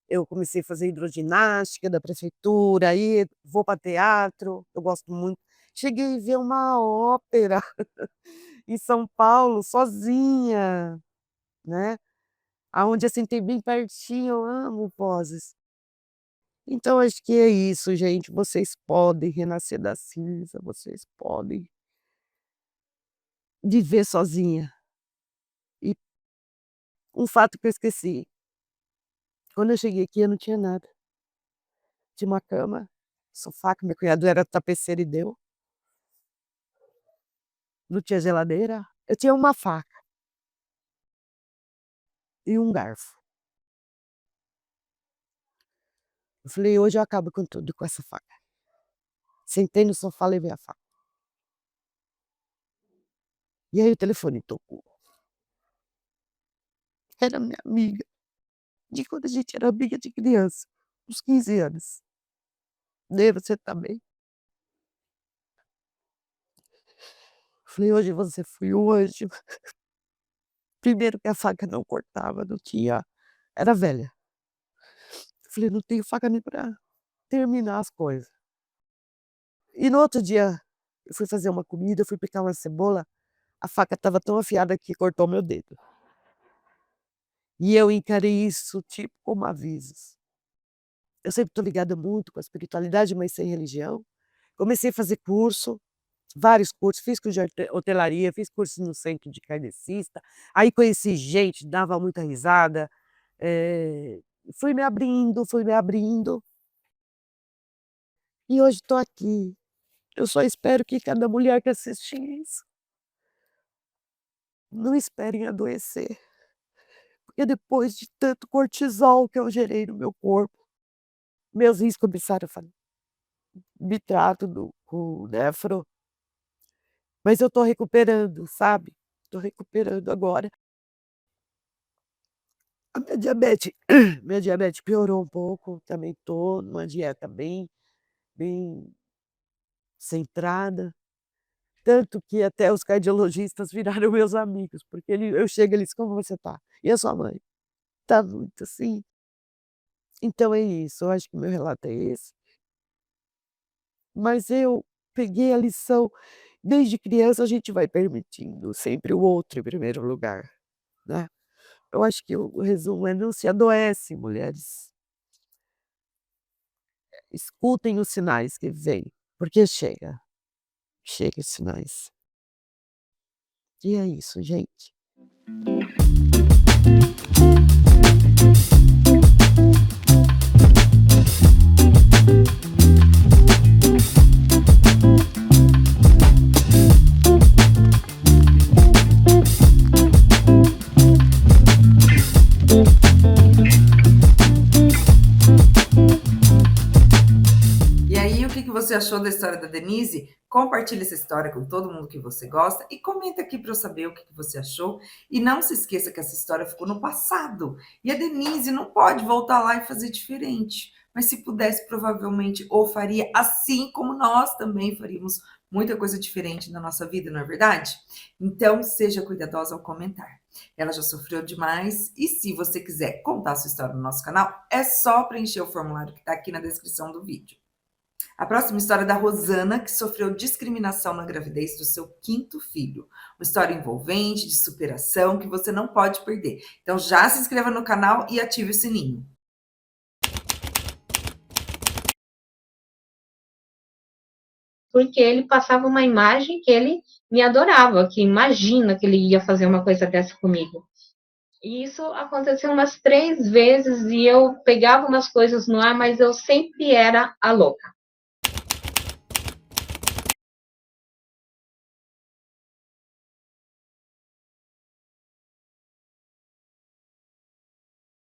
eu comecei a fazer hidroginástica da prefeitura, aí vou para teatro, eu gosto muito. Cheguei a ver uma ópera em São Paulo sozinha, né. Aonde eu sentei bem pertinho, eu amo Poses. Então acho que é isso, gente, vocês podem renascer da cinza, vocês podem viver sozinha. E um fato que eu esqueci, quando eu cheguei aqui eu não tinha nada, tinha uma cama, sofá que meu cunhado era tapeceiro e deu, não tinha geladeira, eu tinha uma faca e um garfo. Eu falei: "Hoje eu acabo com tudo com essa faca". Sentei no sofá, levei a faca. E aí o telefone tocou, era minha amiga. De quando a gente era amiga de criança, uns 15 anos. "Nê, você tá bem?" Falei: "Hoje você foi um anjo". Primeiro que a faca não cortava, não tinha, era velha. Falei: "Não tenho faca nem pra terminar as coisas". E no outro dia, eu fui fazer uma comida, eu fui picar uma cebola, a faca estava tão afiada que cortou meu dedo. E eu encarei isso, tipo, como avisos. Eu sempre tô ligada muito com a espiritualidade, mas sem religião. Comecei a fazer curso. vários cursos, fiz curso de hotelaria, fiz curso no centro de kardecista, aí conheci gente, dava muita risada, fui me abrindo, e hoje estou aqui. Eu só espero que cada mulher que assistir isso, não esperem adoecer, porque depois de tanto cortisol que eu gerei no meu corpo, meus rins começaram a me trato com nefro, mas eu estou recuperando, sabe, estou recuperando agora. A minha diabetes minha diabetes piorou um pouco, também estou numa dieta bem centrada, tanto que até os cardiologistas viraram meus amigos, porque eu chego e eles: "Como você está? E a sua mãe?". "Está muito assim". Então é isso, eu acho que o meu relato é esse, mas eu peguei a lição, desde criança a gente vai permitindo sempre o outro em primeiro lugar, né. Eu acho que o resumo é: não se adoece, mulheres. Escutem os sinais que vêm, porque chega os sinais. E é isso, gente. E aí, o que você achou da história da Denise? Compartilhe essa história com todo mundo que você gosta e comenta aqui para eu saber o que você achou. E não se esqueça que essa história ficou no passado. E a Denise não pode voltar lá e fazer diferente. Mas se pudesse, provavelmente ou faria assim como nós também faríamos muita coisa diferente na nossa vida, não é verdade? Então, seja cuidadosa ao comentar. Ela já sofreu demais e se você quiser contar sua história no nosso canal, é só preencher o formulário que está aqui na descrição do vídeo. A próxima história é da Rosana, que sofreu discriminação na gravidez do seu 5º filho. Uma história envolvente, de superação, que você não pode perder. Então já se inscreva no canal e ative o sininho. Porque ele passava uma imagem que ele me adorava, que imagina que ele ia fazer uma coisa dessa comigo. E isso aconteceu umas 3 vezes e eu pegava umas coisas no ar, mas eu sempre era a louca.